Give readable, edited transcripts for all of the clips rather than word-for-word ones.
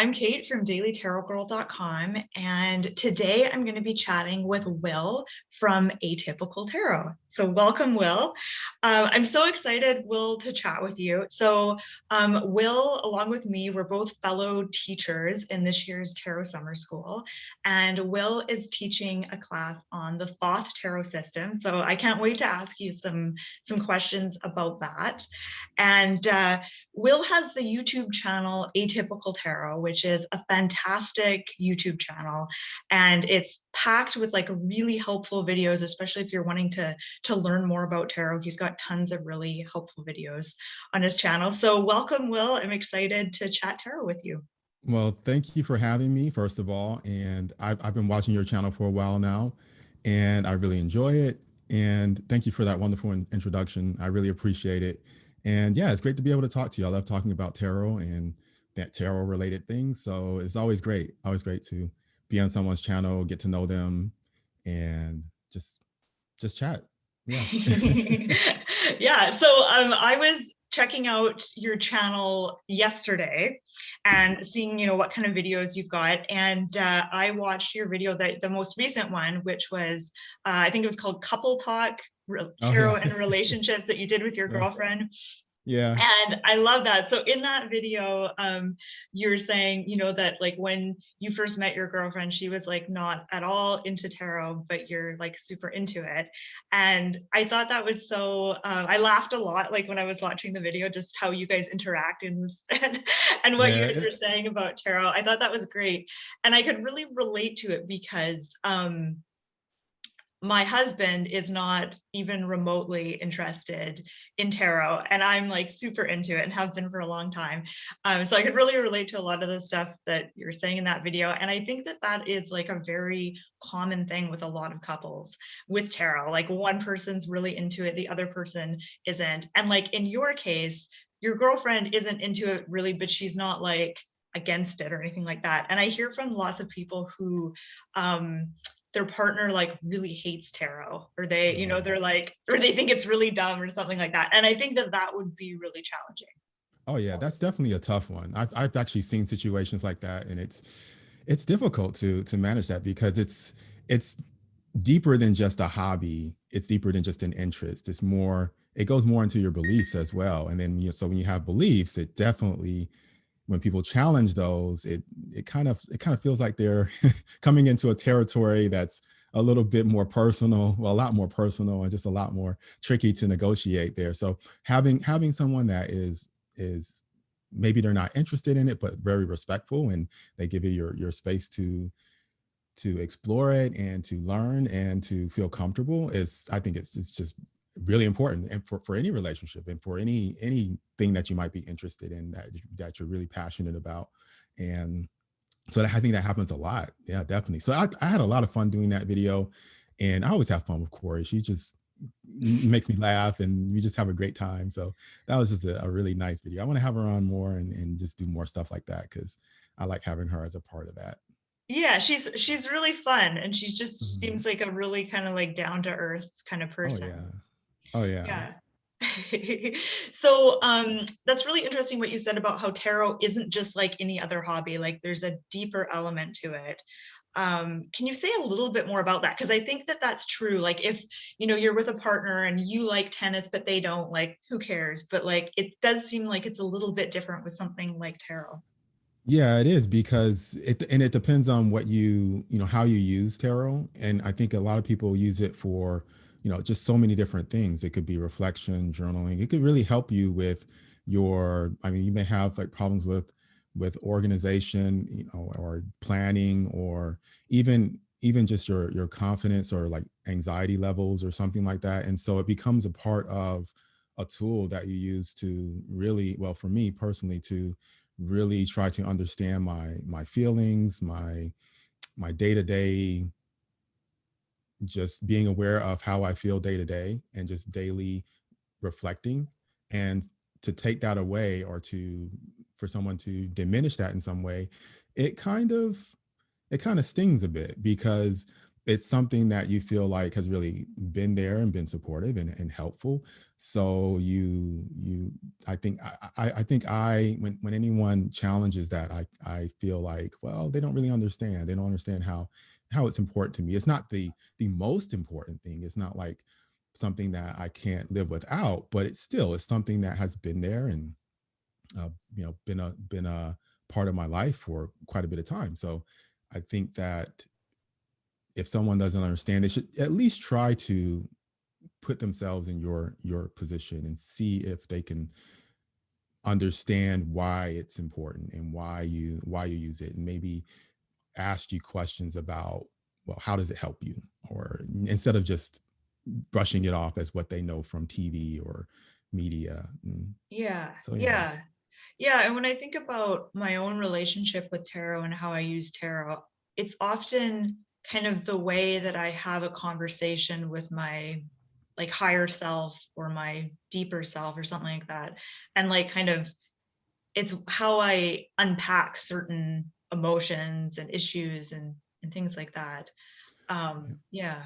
I'm Kate from dailytarotgirl.com, and today I'm going to be chatting with Will from Atypical Tarot. So welcome, Will. I'm so excited, Will, to chat with you. So Will, along with me, we're both fellow teachers in this year's Tarot Summer School, and Will is teaching a class on the Thoth Tarot system. So I can't wait to ask you some questions about that. And Will has the YouTube channel Atypical Tarot, which is a fantastic YouTube channel, and it's packed with like really helpful videos, especially if you're wanting to learn more about tarot. He's got tons of really helpful videos on his channel. So welcome, Will. I'm excited to chat tarot with you. Well, thank you for having me, first of all. And I've been watching your channel for a while now, and I really enjoy it. And thank you for that wonderful introduction. I really appreciate it. And yeah, it's great to be able to talk to you. I love talking about tarot and that tarot related things. So it's always great to be on someone's channel, get to know them, and just chat. Yeah. Yeah, so I was checking out your channel yesterday and seeing, what kind of videos you've got. And I watched your video, the most recent one, which was, I think it was called Couple Talk, Tarot and Relationships, that you did with your girlfriend. Yeah. And I love that. So in that video, you're saying, that like when you first met your girlfriend, she was like not at all into tarot, but you're like super into it. And I thought that was so, I laughed a lot, like when I was watching the video, just how you guys interact and what you guys were saying about tarot. I thought that was great. And I could really relate to it because, my husband is not even remotely interested in tarot, and I'm like super into it and have been for a long time. So I could really relate to a lot of the stuff that you're saying in that video. And I think that that is like a very common thing with a lot of couples with tarot. Like one person's really into it, the other person isn't. And like in your case, your girlfriend isn't into it really, but she's not like against it or anything like that. And I hear from lots of people who, their partner like really hates tarot, or they, they're like, or they think it's really dumb or something like that. And I think that that would be really challenging. Oh yeah, that's definitely a tough one. I've actually seen situations like that, and it's difficult to manage that because it's deeper than just a hobby. It's deeper than just an interest. It goes more into your beliefs as well. And then so when you have beliefs, it definitely, when people challenge those, it kind of feels like they're coming into a territory that's a little bit more personal, well, a lot more personal, and just a lot more tricky to negotiate there. So having someone that is maybe they're not interested in it, but very respectful, and they give you your space to explore it and to learn and to feel comfortable I think it's just really important, and for any relationship and for anything that you might be interested in, that you're really passionate about. And so I think that happens a lot. Yeah, definitely. So I had a lot of fun doing that video, and I always have fun with Corey. She just makes me laugh, and we just have a great time. So that was just a really nice video. I want to have her on more and just do more stuff like that, because I like having her as a part of that. Yeah, she's really fun, and she just seems like a really kind of like down to earth kind of person. Oh yeah. So that's really interesting what you said about how tarot isn't just like any other hobby, like there's a deeper element to it. Can you say a little bit more about that? Because I think that that's true. Like if you're with a partner and you like tennis but they don't, like who cares? But like it does seem like it's a little bit different with something like tarot. Yeah, it is, because it depends on what how you use tarot. And I think a lot of people use it for, just so many different things. It could be reflection, journaling. It could really help you with you may have like problems with organization, or planning, or even just your confidence, or like anxiety levels or something like that. And so it becomes a part of a tool that you use to really, well, for me personally, to really try to understand my feelings, my day-to-day, just being aware of how I feel day to day, and just daily reflecting. And to take that away, or for someone to diminish that in some way, it kind of stings a bit, because it's something that you feel like has really been there and been supportive and helpful. So I think when anyone challenges that, I feel like, well, they don't really understand. They don't understand how it's important to me. It's not the most important thing. It's not like something that I can't live without, but it's something that has been there and been a part of my life for quite a bit of time. So I think that if someone doesn't understand, they should at least try to put themselves in your position and see if they can understand why it's important and why you use it, and maybe ask you questions about, well, how does it help you, or instead of just brushing it off as what they know from TV or media. Yeah, So yeah. yeah. Yeah, and when I think about my own relationship with tarot and how I use tarot, it's often kind of the way that I have a conversation with my like higher self or my deeper self or something like that. And like kind of it's how I unpack certain emotions and issues and things like that. Yeah.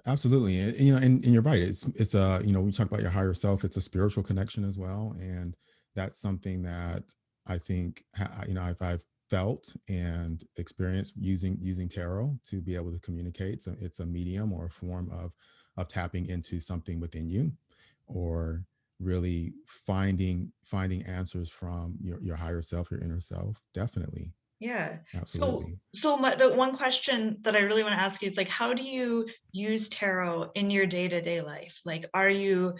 Absolutely. And you're right. It's we talk about your higher self, it's a spiritual connection as well. And that's something that I think, I've felt and experienced using tarot to be able to communicate. So it's a medium or a form of tapping into something within you, or really finding answers from your higher self, your inner self. Definitely. Yeah. So Absolutely. the one question that I really want to ask you is like, how do you use tarot in your day-to-day life? Like, do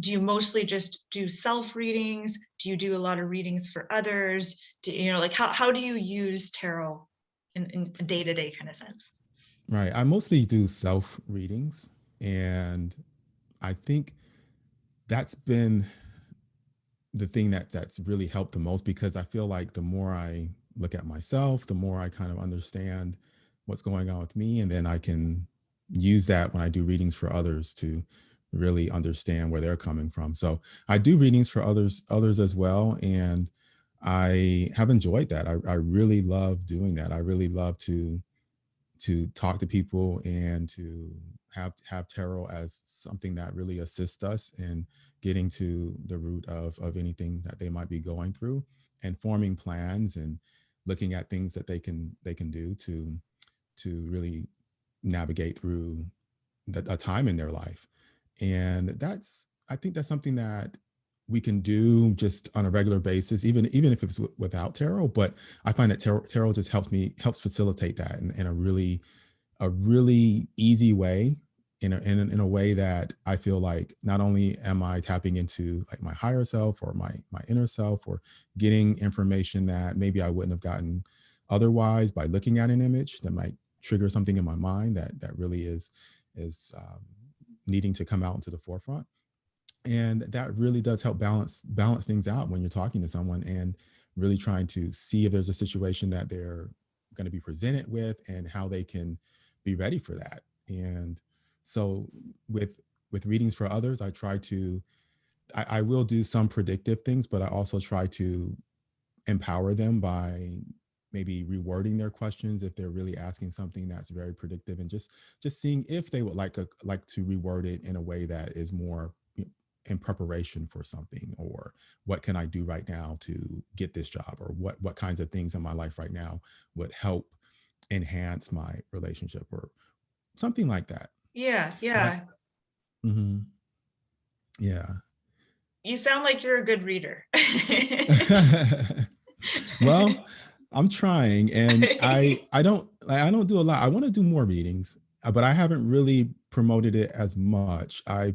you mostly just do self readings? Do you do a lot of readings for others? Like how do you use tarot in a day-to-day kind of sense? Right. I mostly do self readings, and I think that's been the thing that's really helped the most, because I feel like the more I look at myself, the more I kind of understand what's going on with me, and then I can use that when I do readings for others to really understand where they're coming from. So I do readings for others as well, and I have enjoyed that. I really love doing that. I really love to talk to people and to have tarot as something that really assists us in getting to the root of anything that they might be going through, and forming plans and looking at things that they can do to really navigate through a time in their life. And I think that's something that we can do just on a regular basis, even if it's without tarot. But I find that tarot just helps facilitate that in a really easy way, in a way that I feel like not only am I tapping into like my higher self or my inner self, or getting information that maybe I wouldn't have gotten otherwise by looking at an image that might trigger something in my mind that really is needing to come out into the forefront. And that really does help balance things out when you're talking to someone, and really trying to see if there's a situation that they're going to be presented with, and how they can be ready for that. And so with readings for others, I will do some predictive things, but I also try to empower them by maybe rewording their questions if they're really asking something that's very predictive, and just seeing if they would like to reword it in a way that is more in preparation for something, or what can I do right now to get this job, or what kinds of things in my life right now would help enhance my relationship, or something like that. Yeah, But yeah. mhm, yeah. You sound like you're a good reader. Well, I'm trying, and I don't do a lot. I want to do more readings, but I haven't really promoted it as much. I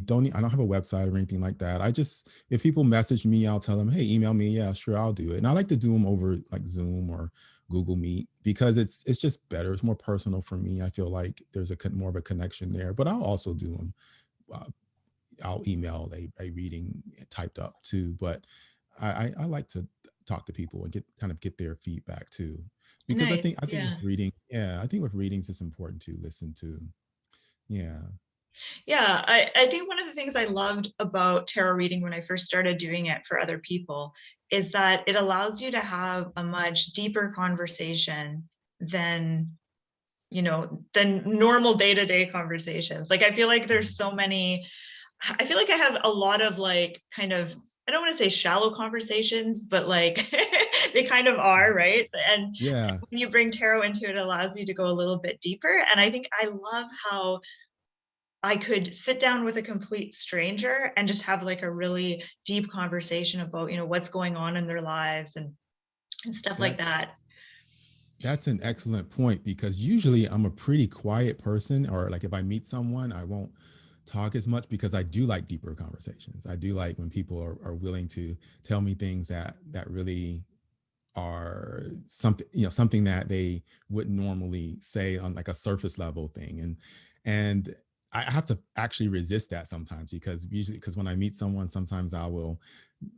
don't have a website or anything like that. I just, if people message me, I'll tell them, hey, email me. Yeah, sure, I'll do it. And I like to do them over like Zoom or Google Meet, because it's just better. It's more personal for me. I feel like there's more of a connection there. But I'll also do them. Uh, I'll email a reading typed up too. But I like to talk to people and get their feedback too, because I Nice. think I think with Yeah. reading, yeah, I think with readings it's important to listen to. Yeah. Yeah, I think one of the things I loved about tarot reading when I first started doing it for other people is that it allows you to have a much deeper conversation than than normal day-to-day conversations. Like, I feel like there's so many, I feel like I have a lot of like kind of, I don't want to say shallow conversations, but like they kind of are, right? And Yeah. when you bring tarot into it, it allows you to go a little bit deeper. And I think I love how I could sit down with a complete stranger and just have like a really deep conversation about, what's going on in their lives and stuff like That's that. That's an excellent point because usually I'm a pretty quiet person, or like if I meet someone, I won't talk as much because I do like deeper conversations. I do like when people are willing to tell me things that really are something, something that they wouldn't normally say on like a surface level thing. And I have to actually resist that sometimes because when I meet someone, sometimes I will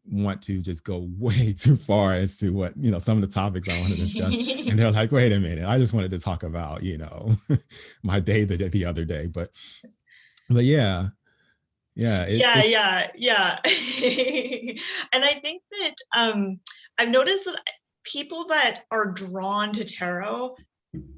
want to just go way too far as to what, some of the topics I want to discuss. And they're like, wait a minute, I just wanted to talk about, my day the other day. But yeah, Yeah, it's yeah, yeah. And I think that I've noticed that people that are drawn to tarot,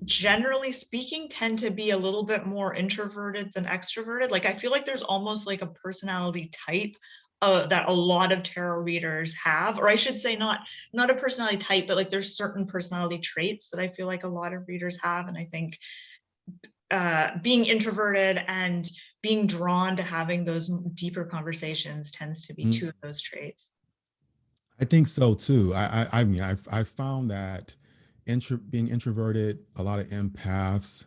generally speaking, tend to be a little bit more introverted than extroverted. Like, I feel like there's almost like a personality type that a lot of tarot readers have, or I should say not a personality type, but like there's certain personality traits that I feel like a lot of readers have. And I think being introverted and being drawn to having those deeper conversations tends to be two of those traits. I think so too. I mean, I've found that being introverted, a lot of empaths,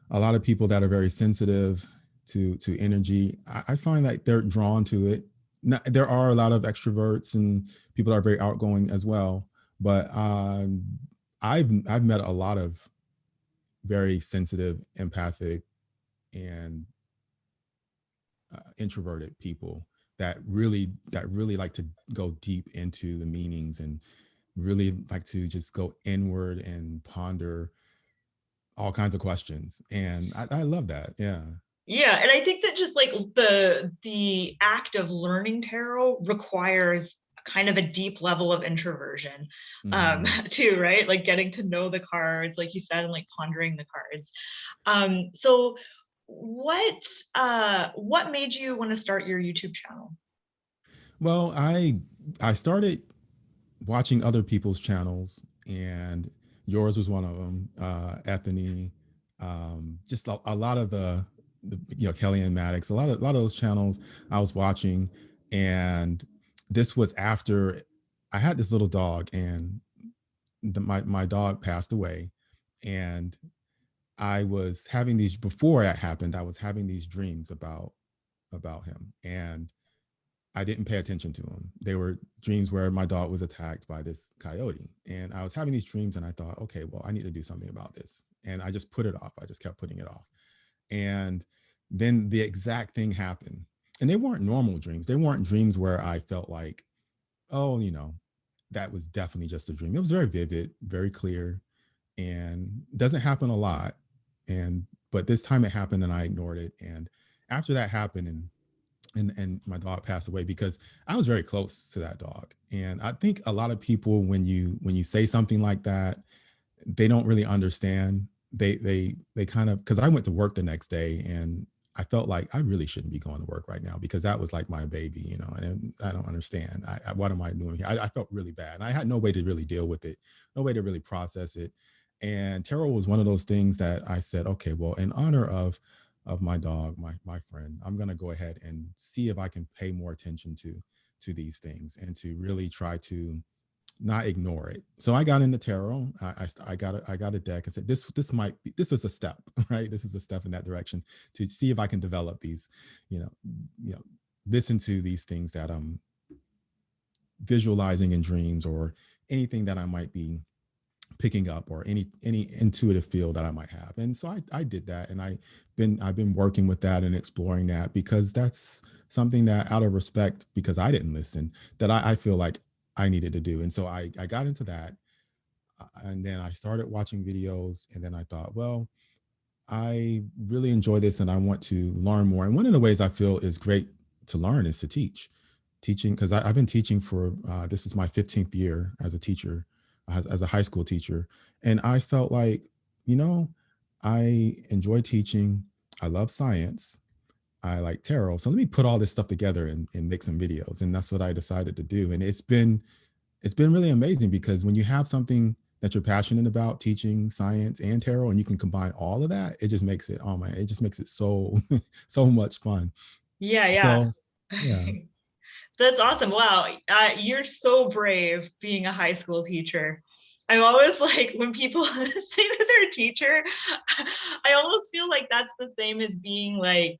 a lot of people that are very sensitive to energy, I find that they're drawn to it. Now, there are a lot of extroverts and people that are very outgoing as well, but I've met a lot of very sensitive, empathic, and introverted people that really like to go deep into the meanings and really like to just go inward and ponder all kinds of questions. And I love that. Yeah. Yeah, and I think that just like the act of learning tarot requires kind of a deep level of introversion Hmm. too, right? Like getting to know the cards, like you said, and like pondering the cards. So what made you want to start your YouTube channel? Well, I started watching other people's channels, and yours was one of them. Ethany, just a lot of the Kelly and Maddox, a lot of those channels I was watching, and this was after I had this little dog, and my dog passed away, and I was having these before that happened. I was having these dreams about him, and I didn't pay attention to them. They were dreams where my dog was attacked by this coyote. And I was having these dreams and I thought, okay, well, I need to do something about this. And I just put it off. I just kept putting it off. And then the exact thing happened. And they weren't normal dreams. They weren't dreams where I felt like, oh, that was definitely just a dream. It was very vivid, very clear, and doesn't happen a lot. But this time it happened and I ignored it. And after that happened, and my dog passed away, because I was very close to that dog. And I think a lot of people, when you say something like that, they don't really understand. They kind of, because I went to work the next day and I felt like I really shouldn't be going to work right now because that was like my baby, and I don't understand. What am I doing here? I felt really bad. And I had no way to really deal with it, no way to really process it. And tarot was one of those things that I said, okay, well, in honor of my dog, my friend, I'm gonna go ahead and see if I can pay more attention to these things and to really try to not ignore it. So I got into tarot. I got a deck. I said this is a step, right? This is a step in that direction to see if I can develop these, you know, you know, listen to these things that I'm visualizing in dreams, or anything that I might be picking up, or any intuitive field that I might have. And so I did that, and I've been working with that and exploring that, because that's something that, out of respect, because I didn't listen, that I feel like I needed to do. And so I got into that, and then I started watching videos, and then I thought, well, I really enjoy this and I want to learn more. And one of the ways I feel is great to learn is to teaching, because I've been teaching for this is my 15th year as a teacher, as a high school teacher. And I felt like, you know, I enjoy teaching. I love science. I like tarot. So let me put all this stuff together and make some videos. And that's what I decided to do. And it's been really amazing because when you have something that you're passionate about, teaching science and tarot, and you can combine all of that, it just makes it, oh man, it just makes it so so much fun. Yeah, yeah. So yeah. That's awesome. Wow. You're so brave being a high school teacher. I'm always like, when people say that they're a teacher, I almost feel like that's the same as being like,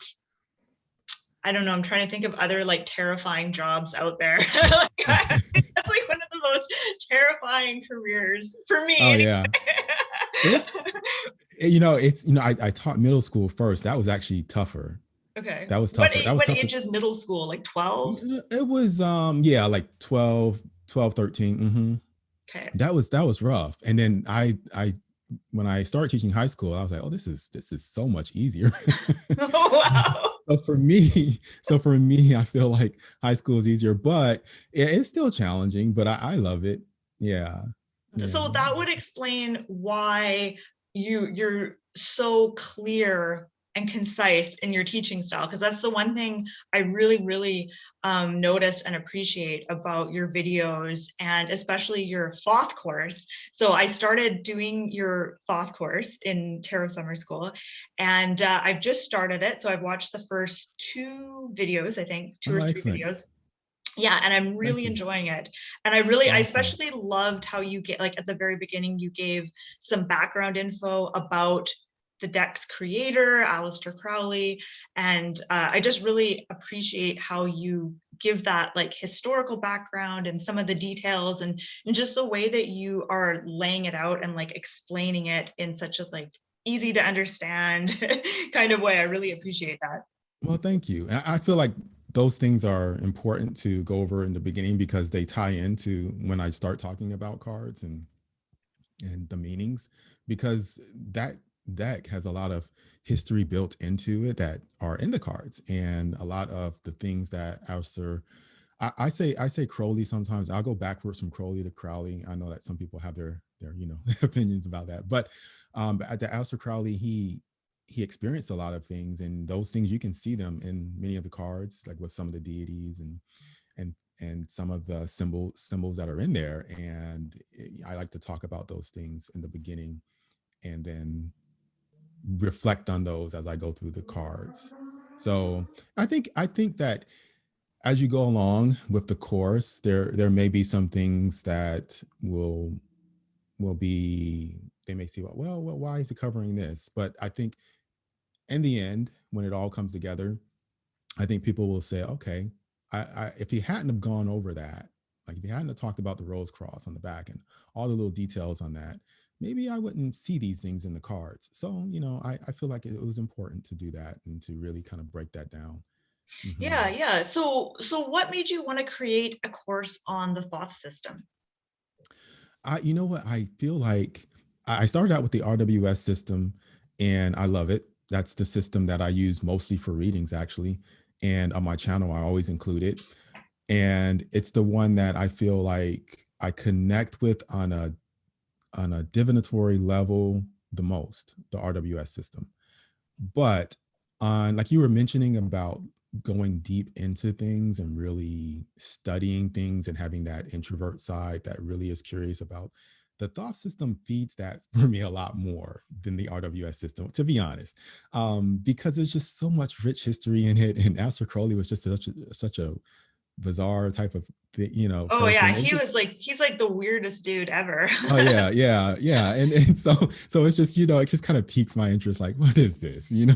I don't know, I'm trying to think of other like terrifying jobs out there. Like, I think that's like one of the most terrifying careers for me Oh anyway. yeah. It's I taught middle school first. That was actually tougher. Okay. That was What tougher. That was what tougher. age is middle school? Like 12? It was yeah, like 12, 13. Okay. That was rough. And then I when I started teaching high school, I was like, oh, this is so much easier. Oh, wow. So for me, I feel like high school is easier, but it's still challenging, but I love it. Yeah. So Yeah. that would explain why you're so clear and concise in your teaching style, because that's the one thing I really notice and appreciate about your videos, and especially your Thoth course. So I started doing your Thoth course in Tarot Summer School, and I've just started it. So I've watched the first two videos, I think two Oh, or three excellent. videos. Yeah, and I'm Thank really you. enjoying it. And I Awesome. especially loved how you get, like, at the very beginning, you gave some background info about the deck's creator, Aleister Crowley. And I just really appreciate how you give that like historical background and some of the details, and just the way that you are laying it out and like explaining it in such a like easy to understand kind of way. I really appreciate that. Well, thank you. I feel like those things are important to go over in the beginning because they tie into when I start talking about cards and the meanings, because that deck has a lot of history built into it that are in the cards, and a lot of the things that Alistair, I say Crowley sometimes. I'll go backwards from Crowley to Crowley. I know that some people have their opinions about that, but at the Alistair Crowley, he experienced a lot of things, and those things you can see them in many of the cards, like with some of the deities and and some of the symbols that are in there. And I like to talk about those things in the beginning, and then reflect on those as I go through the cards. So I think that as you go along with the course, there may be some things that will be, they may see, well, why is he covering this? But I think in the end, when it all comes together, I think people will say, okay, if he hadn't have gone over that, like if he hadn't have talked about the rose cross on the back and all the little details on that, maybe I wouldn't see these things in the cards. So, I feel like it was important to do that and to really kind of break that down. Yeah, Hmm. yeah. So what made you want to create a course on the Thoth system? You know what? I feel like I started out with the RWS system and I love it. That's the system that I use mostly for readings, actually. And on my channel, I always include it. And it's the one that I feel like I connect with on a divinatory level the most, the RWS system. But on, like you were mentioning about going deep into things and really studying things and having that introvert side that really is curious about, the thought system feeds that for me a lot more than the RWS system, to be honest, because there's just so much rich history in it. And Aleister Crowley was just such a bizarre type of Oh yeah, person. It just, he's like the weirdest dude ever. oh yeah, yeah, yeah, and so it's just, it just kind of piques my interest. Like, what is this, and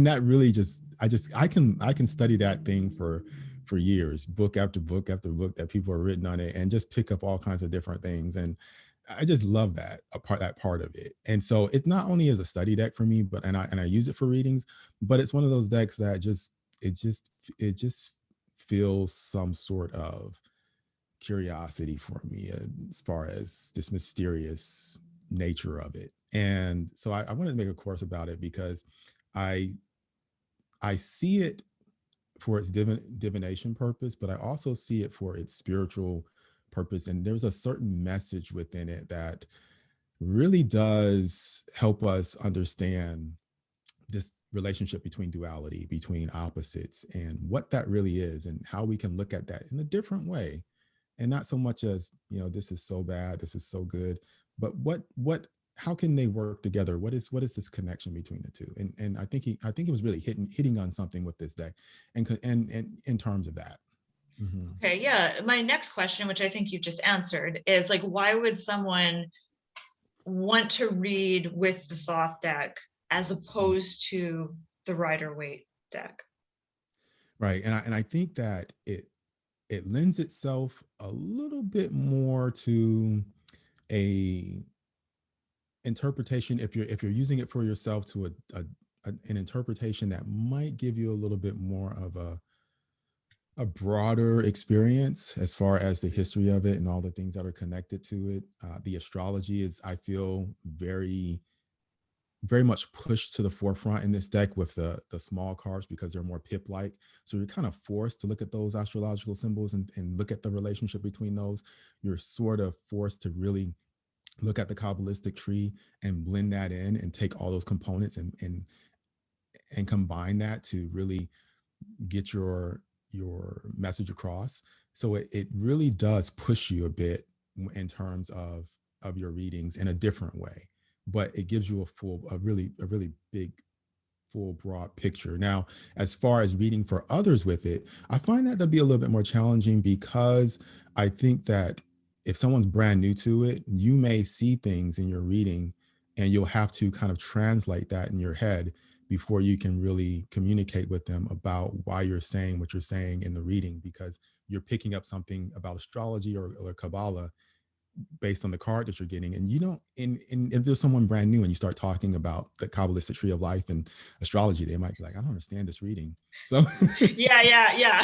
that really just, I can study that thing for years, book after book after book that people have written on it, and just pick up all kinds of different things. And I just love that part of it. And so it not only is a study deck for me, but and I use it for readings, but it's one of those decks that it just feels some sort of curiosity for me as far as this mysterious nature of it. And so I wanted to make a course about it because I I see it for its divination purpose, but I also see it for its spiritual purpose. And there's a certain message within it that really does help us understand this relationship between duality, between opposites, and what that really is, and how we can look at that in a different way, and not so much as, this is so bad, this is so good, but how can they work together? What is this connection between the two? And I think he was really hitting on something with this deck, and in terms of that. Mhm. Okay, yeah. My next question, which I think you just answered, is like, why would someone want to read with the Thoth deck as opposed to the Rider-Waite deck? Right, and I think that it lends itself a little bit more to a interpretation, if you're using it for yourself, to an interpretation that might give you a little bit more of a broader experience as far as the history of it and all the things that are connected to it. The astrology is, I feel, very much pushed to the forefront in this deck with the small cards, because they're more pip like. So you're kind of forced to look at those astrological symbols, and look at the relationship between those. You're sort of forced to really look at the Kabbalistic tree and blend that in, and take all those components, and combine that to really get your message across. So it really does push you a bit in terms of your readings in a different way, but it gives you a really big, full, broad picture. Now, as far as reading for others with it, I find that to be a little bit more challenging, because I think that if someone's brand new to it, you may see things in your reading, and you'll have to kind of translate that in your head before you can really communicate with them about why you're saying what you're saying in the reading, because you're picking up something about astrology or Kabbalah based on the card that you're getting. And you don't, in if there's someone brand new and you start talking about the Kabbalistic tree of life and astrology, they might be like, I don't understand this reading. So Yeah.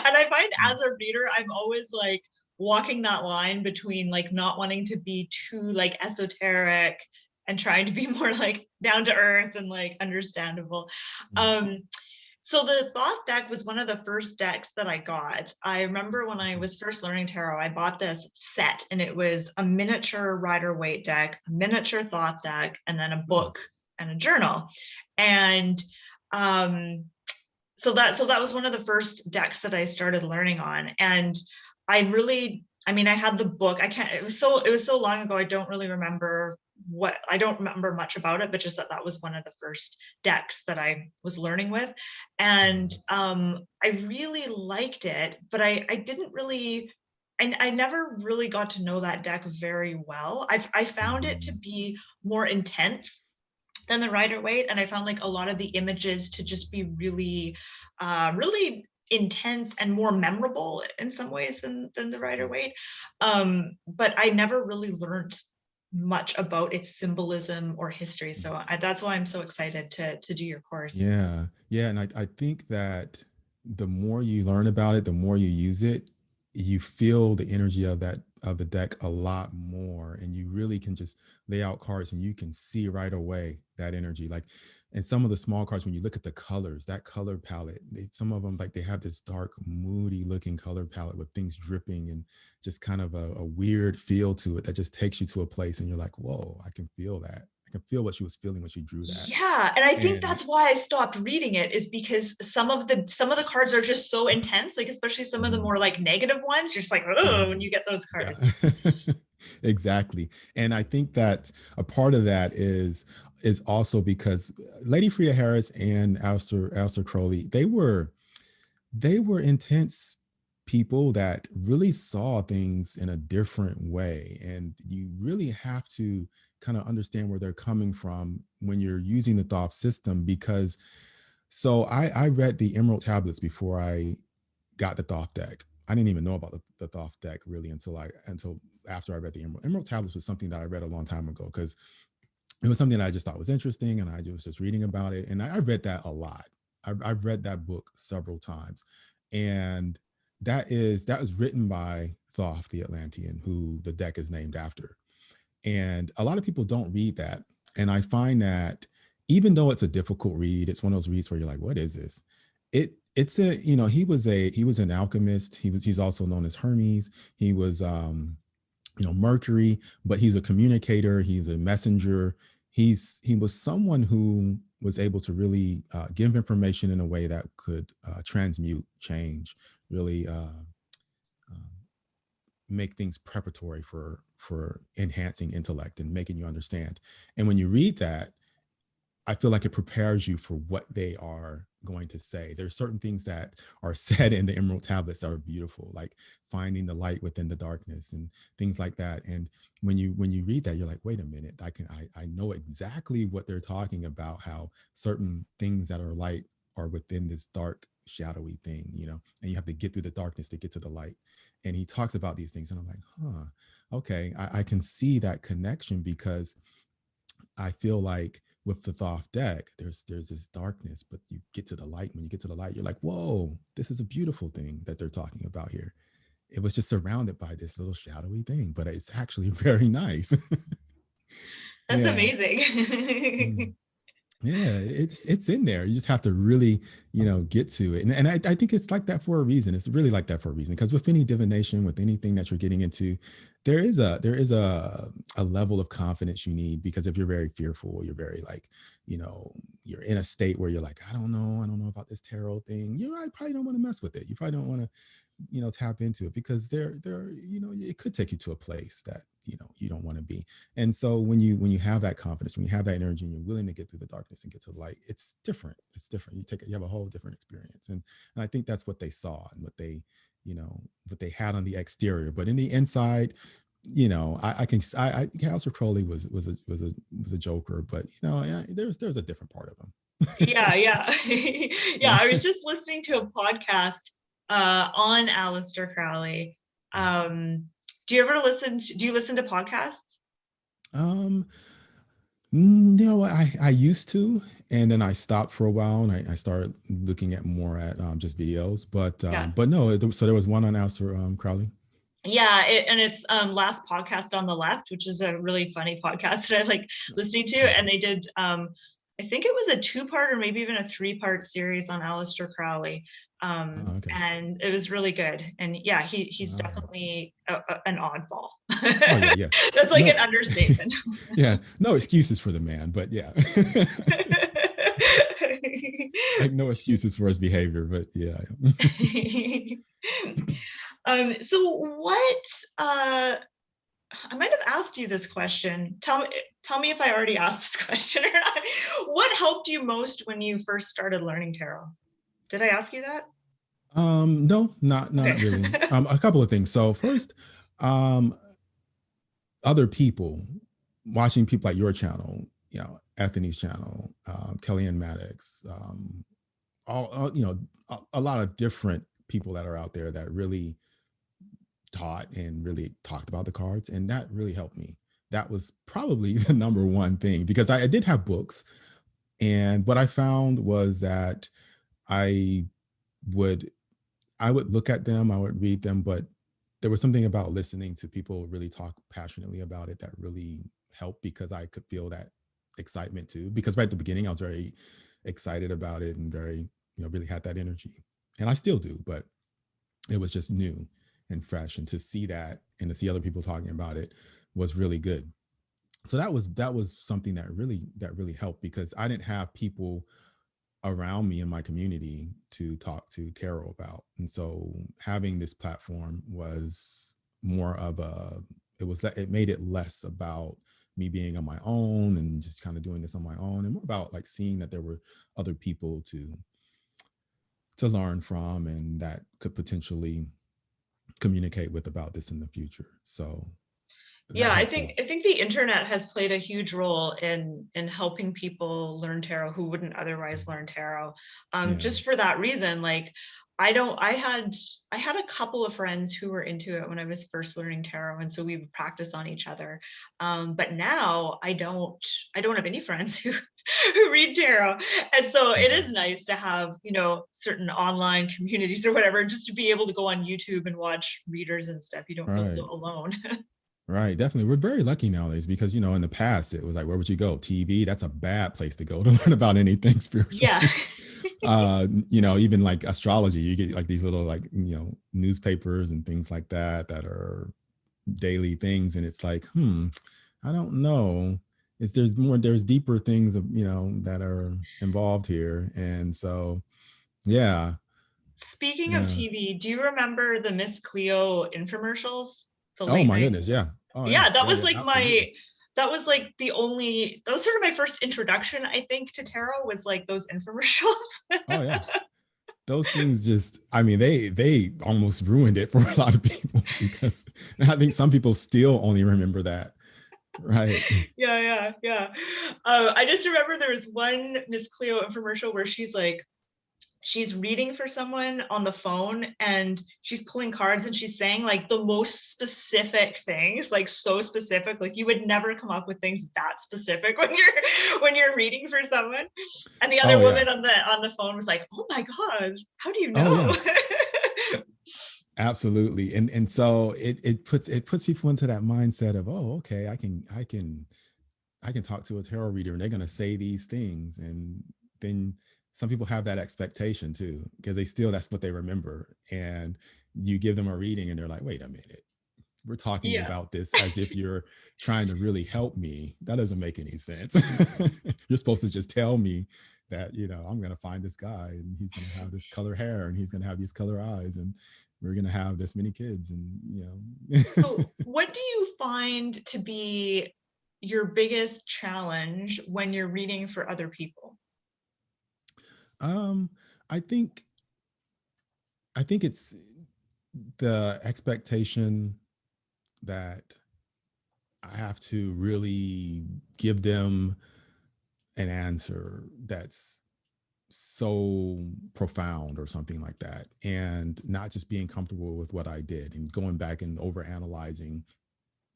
And I find as a reader, I'm always like walking that line between like not wanting to be too like esoteric and trying to be more like down to earth and like understandable. Um, so the Thoth deck was one of the first decks that I got. I remember when I awesome. was first learning tarot, I bought this set, and it was a miniature Rider-Waite deck, a miniature Thoth deck, and then a Oh, book and a journal. And um, so that was one of the first decks that I started learning on. And I had the book. It was so long ago, I don't really remember I don't remember much about it, but just that was one of the first decks that I was learning with. And yeah. I really liked it, but I didn't really, I never really got to know that deck very well. I found it to Mhm. be more intense than the Rider-Waite, and I found like a lot of the images to just be really, really intense and more memorable in some ways than the Rider-Waite. But I never really learned much about its symbolism or history, so that's why I'm so excited to do your course. Yeah, and I think that the more you learn about it, the more you use it, you feel the energy of the deck a lot more, and you really can just lay out cards, and you can see right away that energy. Like, and some of the small cards, when you look at the colors, that color palette, some of them, like, they have this dark, moody looking color palette with things dripping, and just kind of a weird feel to it that just takes you to a place, and you're like, whoa, I can feel that. I can feel what she was feeling when she drew that. Yeah, and I think And that's why I stopped reading it, is because some of the cards are just so intense, like especially some of the Mhm. more like negative ones. You're just like, oh, when Mhm. you get those Yeah. cards. Exactly. And I think that a part of that is also because Lady Frida Harris and Aleister Crowley, they were intense people that really saw things in a different way. And you really have to kind of understand where they're coming from when you're using the Thoth system, because so I read the Emerald Tablets before I got the Thoth deck. I didn't even know about the Thoth deck really until after I read the Emerald Tablets. Was something that I read a long time ago, because it was something that I just thought was interesting, and I was just reading about it, and I read that a lot. I've read that book several times, and that was written by Thoth the Atlantean, who the deck is named after. And a lot of people don't read that, and I find that even though it's a difficult read, it's one of those reads where you're like, what is this? It's a, he was an alchemist. He's also known as Hermes. He was Mercury, but he's a communicator, he's a messenger. He was someone who was able to really give information in a way that could transmute, change, really um, make things preparatory for enhancing intellect and making you understand. And when you read that, I feel like it prepares you for what they are going to say. There's certain things that are said in the Emerald Tablets that are beautiful, like finding the light within the darkness and things like that. And when you read that, you're like, wait a minute, I know exactly what they're talking about, how certain things that are light are within this dark, shadowy thing, and you have to get through the darkness to get to the light. And he talks about these things, and I'm like, okay, I can see that connection, because I feel like with the Thoth deck, there's this darkness, but you get to the light. When you get to the light, you're like, whoa, this is a beautiful thing that they're talking about here. It was just surrounded by this little shadowy thing, but it's actually very nice. That's Yeah. amazing. Mm. Yeah, it's in there. You just have to really, get to it. And I think it's like that for a reason. It's really like that for a reason. Because with any divination, with anything that you're getting into, there is a level of confidence you need. Because if you're very fearful, you're very like, you're in a state where you're like, I don't know about this tarot thing. I probably don't want to mess with it. You probably don't want to, tap into it, because it could take you to a place that, you don't want to be. And so when you have that confidence, when you have that energy, and you're willing to get through the darkness and get to the light, it's different. It's different. You have a whole different experience. And I think that's what they saw, and what they had on the exterior. But in the inside, Aleister Crowley was a joker, but yeah, there's a different part of him. Yeah. Yeah. Yeah. I was just listening to a podcast on Aleister Crowley. Do you listen to podcasts? um I used to, and then I stopped for a while, and I started looking at more at just videos. Yeah. But no, so there was one on Aleister Crowley. Yeah, and it's Last Podcast on the Left, which is a really funny podcast that I like listening to. Okay. And they did I think it was a two-part or maybe even a three-part series on Aleister Crowley. Oh, okay. And it was really good. And yeah, he's Oh. definitely an oddball. Oh yeah, yeah. That's like No, an understatement. yeah, no excuses for the man, but yeah, like no excuses for his behavior, but yeah. So what I might have asked you this question. Tell me if I already asked this question or not. What helped you most when you first started learning tarot? Did I ask you that? No, not Okay. really. A couple of things. So first, um, other people, watching people like your channel, Anthony's channel, Kellyanne Maddox, all a lot of different people that are out there that really taught and really talked about the cards, and that really helped me. That was probably the number one thing, because I did have books, and what I found was that I would I would look at them, I would read them, but there was something about listening to people really talk passionately about it that really helped, because I could feel that excitement too. Because right at the beginning, I was very excited about it and very, really had that energy. And I still do, but it was just new and fresh. And to see that and to see other people talking about it was really good. So that was something that really helped, because I didn't have people around me in my community to talk to tarot about. And so having this platform was more of it made it less about me being on my own and just kind of doing this on my own, and more about like seeing that there were other people to learn from, and that could potentially communicate with about this in the future. So that Yeah, I helps a think lot. I think the internet has played a huge role in helping people learn tarot who wouldn't otherwise learn tarot. Yeah. Just for that reason, like I don't I had a couple of friends who were into it when I was first learning tarot, and so we would practice on each other. But now I don't have any friends who who read tarot. And so it Mhm. is nice to have, certain online communities or whatever, just to be able to go on YouTube and watch readers and stuff. You don't feel so Right. alone. Right, definitely. We're very lucky nowadays, because in the past it was like, where would you go? TV, that's a bad place to go to learn about anything spiritual. Yeah. Even like astrology, you get like these little like, newspapers and things like that that are daily things, and it's like, I don't know. There's deeper things of, that are involved here. And so, yeah, Speaking of yeah. TV, do you remember the Miss Cleo infomercials? The Oh late my night. goodness, yeah. Oh yeah, Yeah, that yeah, was yeah, like absolutely. that was sort of my first introduction, I think, to tarot was like those infomercials. Oh yeah. Those things just, I mean, they almost ruined it for a lot of people because I think some people still only remember that. Right. Yeah. I just remember there was one Miss Cleo infomercial where she's reading for someone on the phone and she's pulling cards and she's saying like the most specific things, like so specific, like you would never come up with things that specific when you're reading for someone. And the other Oh yeah. woman on the phone was like, oh my god, how do you Oh know? yeah. Absolutely. And so it puts people into that mindset of, oh, okay, I can talk to a tarot reader and they're going to say these things. And then some people have that expectation too, because that's what they remember. And you give them a reading and they're like, wait a minute, we're talking Yeah. about this as if you're trying to really help me. That doesn't make any sense. You're supposed to just tell me that, I'm going to find this guy and he's going to have this color hair and he's going to have these color eyes and we're going to have this many kids and, So what do you find to be your biggest challenge when you're reading for other people? um, I think, it's the expectation that I have to really give them an answer that's so profound or something like that, and not just being comfortable with what I did and going back and over analyzing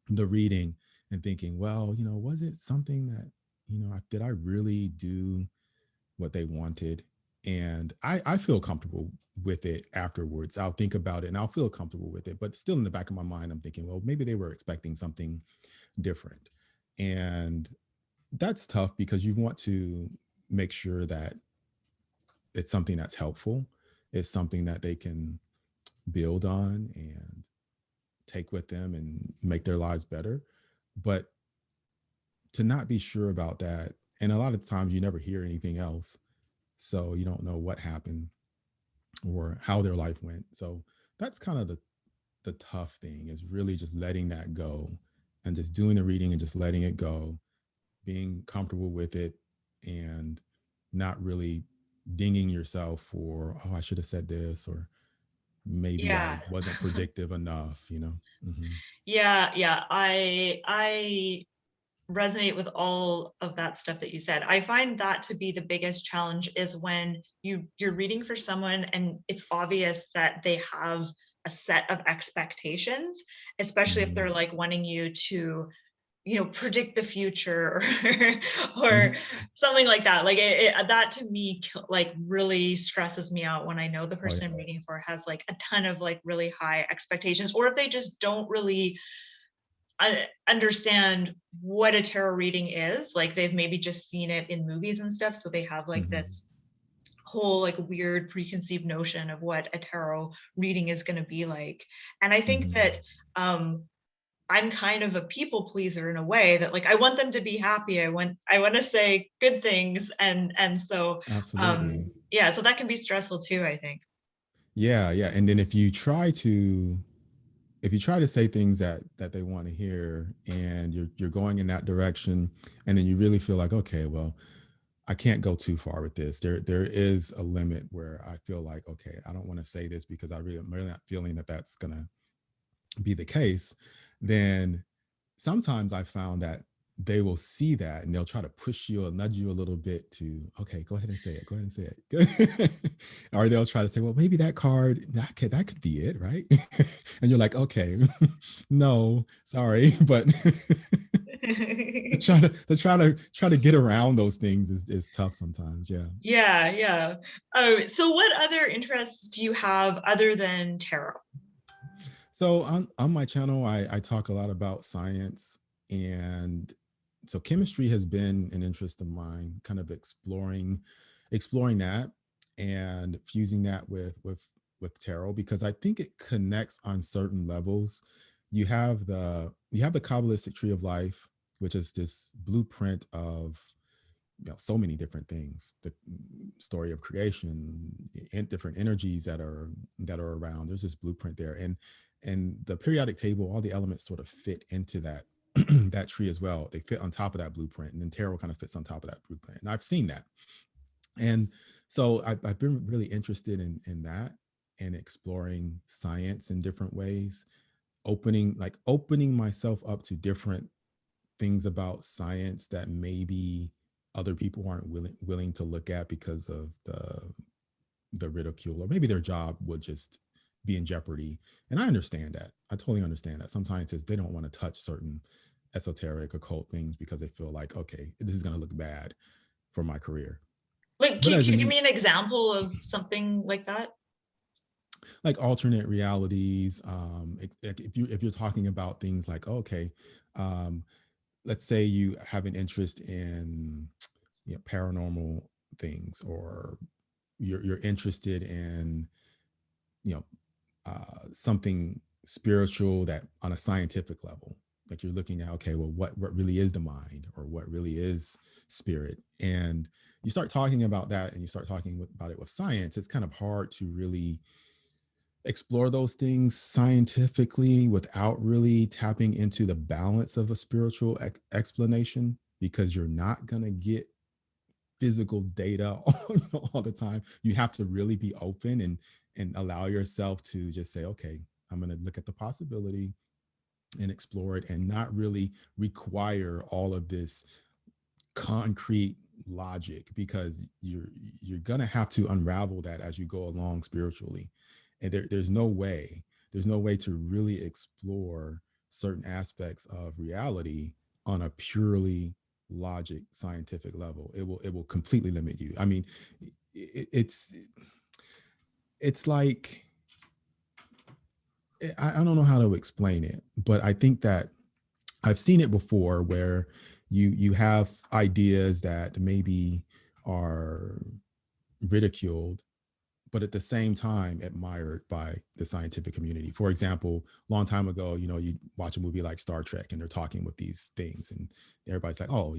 the reading and thinking, well, was it something that, did I really do what they wanted? And I feel comfortable with it afterwards. I'll think about it and I'll feel comfortable with it, but still in the back of my mind, I'm thinking, well, maybe they were expecting something different. And that's tough because you want to make sure that it's something that's helpful. It's something that they can build on and take with them and make their lives better. But to not be sure about that, and a lot of times you never hear anything else. So you don't know what happened or how their life went. So that's kind of the tough thing, is really just letting that go and just doing the reading and just letting it go, being comfortable with it, and not really dinging yourself for, oh, I should have said this, or maybe I Yeah. wasn't predictive enough. Yeah. I resonate with all of that stuff that you said. I find that to be the biggest challenge is when you're reading for someone and it's obvious that they have a set of expectations, especially if Hmm. they're like wanting you to predict the future or Hmm. something like that. Like that to me like really stresses me out when I know the Oh person I'm yeah. reading for has like a ton of like really high expectations, or if they just don't really understand what a tarot reading is. Like they've maybe just seen it in movies and stuff, so they have like Hmm. this whole like weird preconceived notion of what a tarot reading is going to be like. And I think Hmm. that I'm kind of a people pleaser in a way that like I want them to be happy. I want to say good things, and so Absolutely. yeah, so that can be stressful too, I think. Yeah, yeah. And then if you try to say things that they want to hear, and you're going in that direction, and then you really feel like, okay, well, I can't go too far with this. There is a limit where I feel like, okay, I don't want to say this because I'm really not feeling that that's gonna be the case. Then sometimes I found that they will see that and they'll try to push you or nudge you a little bit to, okay, go ahead and say it. Go ahead and say it. Or they'll try to say, well, maybe that card, that could be it, right? And you're like, okay, no, sorry. But to try to get around those things is tough sometimes. Yeah. Yeah. Oh, so what other interests do you have other than tarot? So on my channel, I talk a lot about science, and so chemistry has been an interest of mine, kind of exploring that and fusing that with tarot, because I think it connects on certain levels. you have the Kabbalistic tree of life, which is this blueprint of so many different things, the story of creation and different energies that are around. There's this blueprint there, and the periodic table, all the elements sort of fit into that that tree as well. They fit on top of that blueprint, and then tarot kind of fits on top of that blueprint, and I've seen that. And so I've been really interested in that, and exploring science in different ways, opening myself up to different things about science that maybe other people aren't willing to look at because of the ridicule, or maybe their job would just be in jeopardy. And I understand that. I totally understand that. Some scientists, they don't want to touch certain esoteric occult things because they feel like, okay, this is going to look bad for my career. Like, But can as you in give me an example of something like that? like alternate realities, if you're talking about things like, okay, um, let's say you have an interest in paranormal things, or you're interested in you know something spiritual, that on a scientific level, like you're looking at, okay, well, what really is the mind, or what really is spirit, and you start talking about that, and you start talking about it with science. It's kind of hard to really explore those things scientifically without really tapping into the balance of a spiritual explanation, because you're not going to get physical data all the time. You have to really be open, and allow yourself to just say, okay, I'm going to look at the possibility and explore it, and not really require all of this concrete logic, because you're going to have to unravel that as you go along spiritually. And there's no way to really explore certain aspects of reality on a purely logic scientific level. It will completely limit you. I mean, it's like, I don't know how to explain it, but I think that I've seen it before, where you have ideas that maybe are ridiculed, but at the same time admired by the scientific community. For example, a long time ago, you watch a movie like Star Trek, and they're talking with these things, and everybody's like, oh,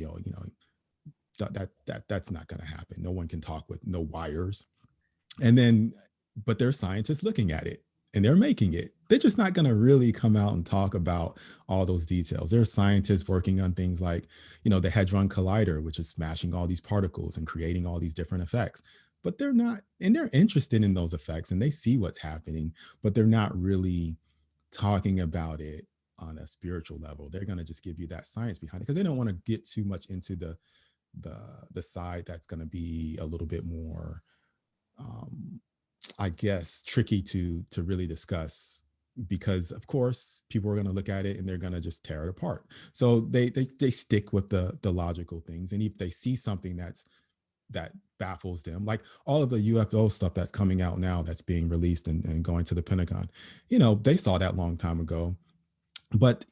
that's not going to happen. No one can talk with no wires. And then, but there's scientists looking at it, and they're making it. They're just not going to really come out and talk about all those details. There's scientists working on things like, the Hadron Collider, which is smashing all these particles and creating all these different effects. But they're not, and they're interested in those effects, and they see what's happening, but they're not really talking about it on a spiritual level. They're going to just give you that science behind it, because they don't want to get too much into the side that's going to be a little bit more, um, I guess, tricky to really discuss, because of course people are going to look at it and they're going to just tear it apart. So they stick with the logical things, and if they see something that baffles them, like all of the UFO stuff that's coming out now, that's being released and going to the Pentagon, they saw that long time ago, but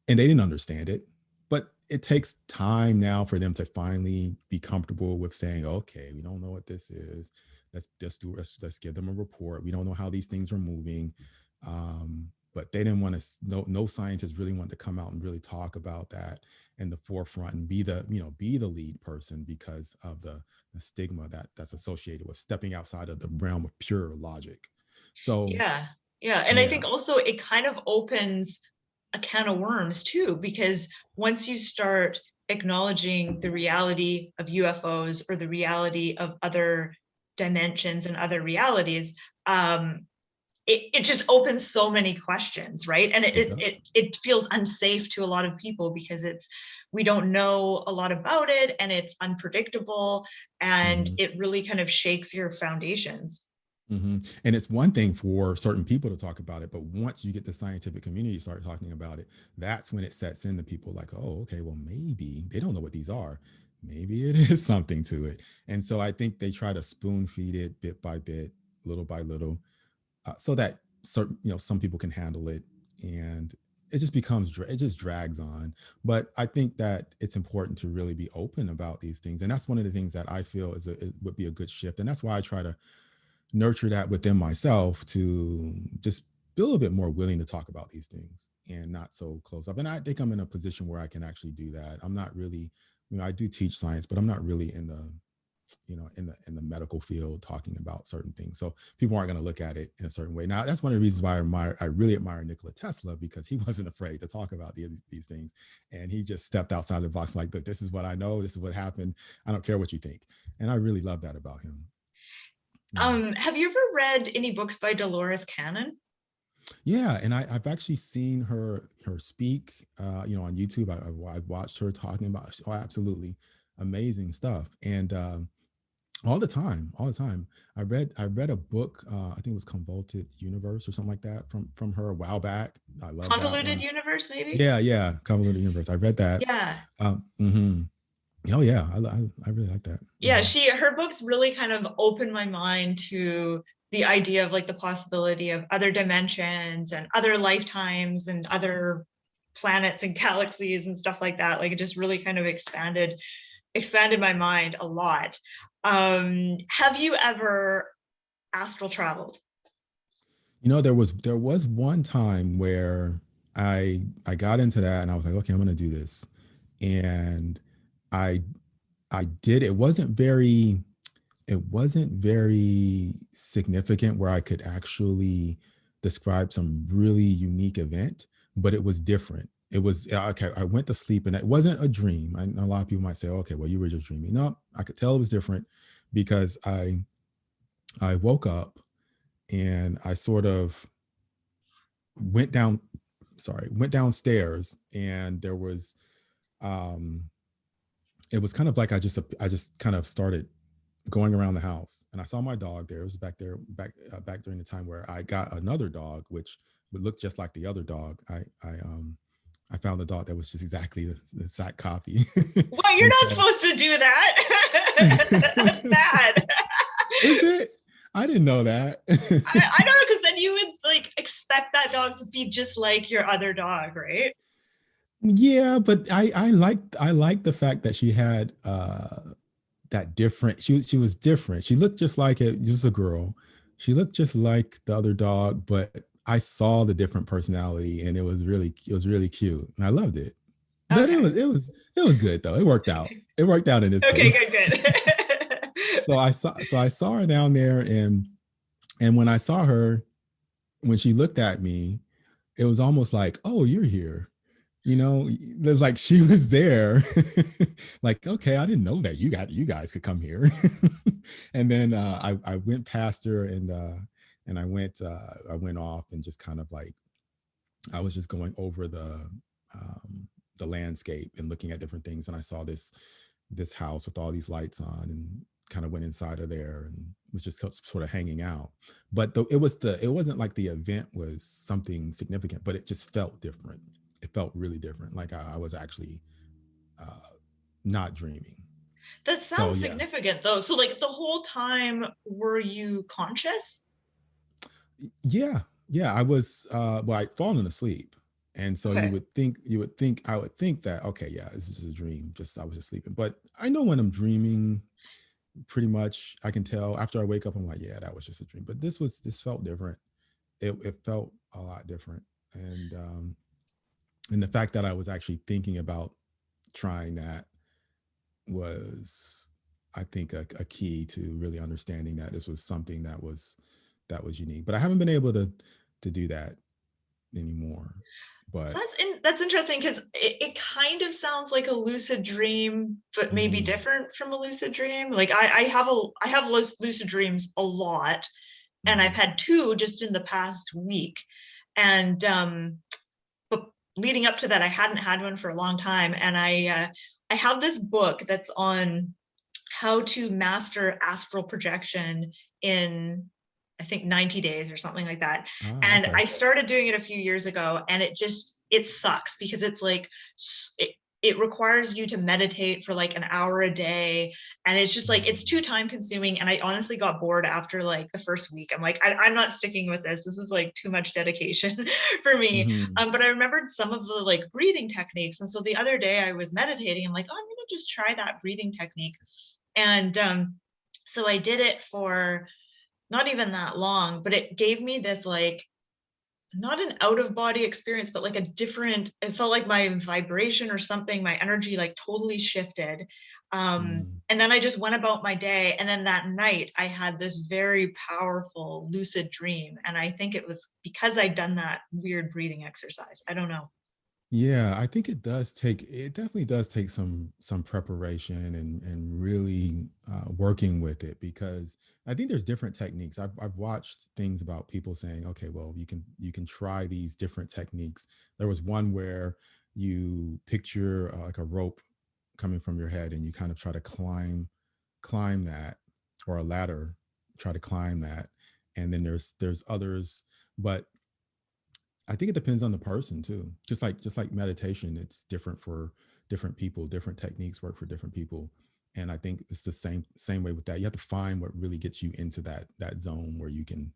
and they didn't understand it. But it takes time now for them to finally be comfortable with saying, okay, we don't know what this is. Let's give them a report. We don't know how these things are moving. But they didn't want to, no scientists really wanted to come out and really talk about that in the forefront, and be the lead person, because of the stigma that's associated with stepping outside of the realm of pure logic. So Yeah. Yeah. And I yeah. think also it kind of opens a can of worms too, because once you start acknowledging the reality of UFOs, or the reality of other dimensions and other realities, it just opens so many questions, right? And It it, does. it it feels unsafe to a lot of people, because we don't know a lot about it, and it's unpredictable, and Mhm. it really kind of shakes your foundations. And it's one thing for certain people to talk about it, but once you get the scientific community start talking about it, that's when it sets into people like, oh, okay, well, maybe they don't know what these are. Maybe it is something to it. And so I think they try to spoon feed it bit by bit, little by little, so that some people can handle it, and it just drags on. But I think that it's important to really be open about these things, and that's one of the things that I feel it would be a good shift, and that's why I try to nurture that within myself, to just be a little bit more willing to talk about these things and not so close up. And I think I'm in a position where I can actually do that. I'm not really, I do teach science, but I'm not really in the, in the medical field talking about certain things. So people aren't going to look at it in a certain way. Now, that's one of the reasons why I really admire Nikola Tesla, because he wasn't afraid to talk about these things. And he just stepped outside the box like, this is what I know. This is what happened. I don't care what you think. And I really love that about him. Have you ever read any books by Dolores Cannon? Yeah, and I've actually seen her speak, on YouTube. I watched her talking about, oh, absolutely amazing stuff, and all the time. I read a book, I think it was Convoluted Universe or something like that from her a while back. I love that Convoluted one. Universe, maybe? Yeah, Convoluted Universe. I read that. Yeah. Mhm. Oh yeah, I really like that. Yeah, her books really kind of opened my mind to the idea of like the possibility of other dimensions and other lifetimes and other planets and galaxies and stuff like that. Like it just really kind of expanded my mind a lot. Have you ever astral traveled? There was one time where I got into that and I was like, okay, I'm gonna do this, and I I did. It wasn't very significant where I could actually describe some really unique event, but it was different. It was okay. I went to sleep and it wasn't a dream. I know a lot of people might say, okay, well, you were just dreaming. No, I could tell it was different because I woke up and I sort of went down, went downstairs, and there was um it was kind of like I just kind of started going around the house, and I saw my dog there. It was back there, back during the time where I got another dog, which would look just like the other dog. I found a dog that was just exactly the exact copy. Well, you're And not so, supposed to do that. That's bad. is it? I didn't know that. I don't know, because then you would like expect that dog to be just like your other dog, right? Yeah, but I like the fact that she had that different. She was different. She looked just like it. Just a girl. She looked just like the other dog, but I saw the different personality, and it was really cute, and I loved it. But it Okay. was it was it was good though. It worked out. It worked out in this Okay, case. good, good. So I saw her down there, and when I saw her, when she looked at me, it was almost like, oh, you're here. There's like she was there. Like, okay, I didn't know that you guys could come here. And then I went past her, and I went off and just kind of like I was just going over the landscape and looking at different things, and I saw this house with all these lights on, and kind of went inside of there and was just sort of hanging out. But it wasn't like the event was something significant, but it just felt different. It felt really different, like I was actually uh, not dreaming. That So sounds yeah. significant though. So like the whole time were you conscious? Yeah, I was well, I'd fallen asleep. And so you Okay. would think I would think that, okay, yeah, this is a dream, just I was just sleeping. But I know when I'm dreaming, pretty much I can tell after I wake up. I'm like, yeah, that was just a dream. But this felt different. It felt a lot different. And the fact that I was actually thinking about trying that was, I think, a key to really understanding that this was something that was unique. But I haven't been able to do that anymore. But That's interesting because it kind of sounds like a lucid dream, but maybe mhm, different from a lucid dream. Like I have lucid dreams a lot, and I've mhm. had two just in the past week. And but leading up to that, I hadn't had one for a long time. And I have this book that's on how to master astral projection in, I think, 90 days or something like that. And Okay. I started doing it a few years ago, and it sucks because it's like it requires you to meditate for like an hour a day, and it's just like it's too Mm, time consuming, and I honestly got bored after like the first week. I'm like, I'm not sticking with this is like too much dedication for me. mhm. But I remembered some of the like breathing techniques, and so the other day I was meditating. I'm like, oh, I'm gonna just try that breathing technique. And so I did it for not even that long, but it gave me this like not an out of body experience, but like a different, it felt like my vibration or something, my energy like totally shifted. Mm. And then I just went about my day. And then that night I had this very powerful lucid dream. And I think it was because I'd done that weird breathing exercise. I don't know. Yeah, I think it definitely does take some preparation and really working with it, because I think there's different techniques. I've watched things about people saying, okay, well, you can try these different techniques. There was one where you picture like a rope coming from your head, and you kind of try to climb that, or a ladder, try to climb that. And then there's others, but I think it depends on the person too. Just like meditation, it's different for different people. Different techniques work for different people. And I think it's the same way with that. You have to find what really gets you into that zone where you can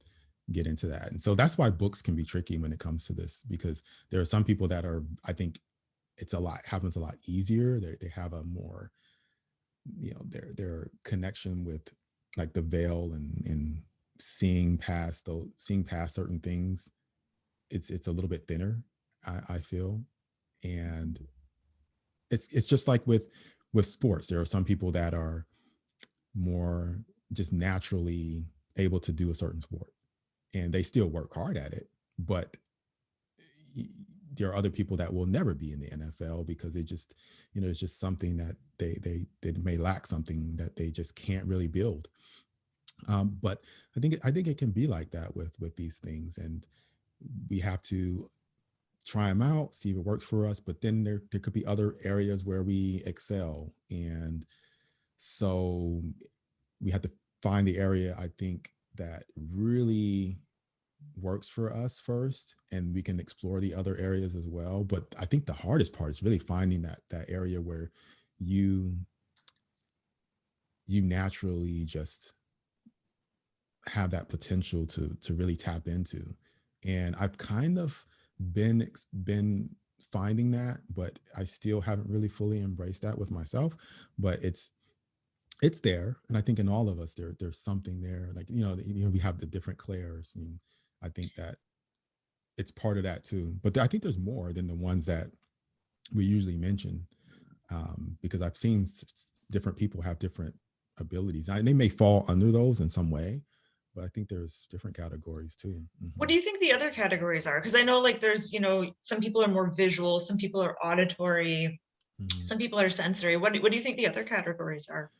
get into that. And so that's why books can be tricky when it comes to this, because there are some people that are, I think it's a lot happens a lot easier. They have a more, their connection with like the veil and seeing past certain things. It's a little bit thinner, I feel. And it's just like with sports. There are some people that are more just naturally able to do a certain sport, and they still work hard at it, but there are other people that will never be in the NFL because they just, it's just something that they may lack, something that they just can't really build. But I think it can be like that with these things, and we have to try them out, see if it works for us. But then there could be other areas where we excel, and so we have to find the area, I think, that really works for us first, and we can explore the other areas as well. But I think the hardest part is really finding that area where you you naturally just have that potential to really tap into. And I've kind of been finding that, but I still haven't really fully embraced that with myself. But it's there, and I think in all of us there's something there. Like, we have the different clairs, and I think that it's part of that too. But I think there's more than the ones that we usually mention, because I've seen different people have different abilities. They may fall under those in some way, but I think there's different categories too. What do you think the other categories are? Because I know like there's, some people are more visual, some people are auditory, Mhm. some people are sensory. What do you think the other categories are?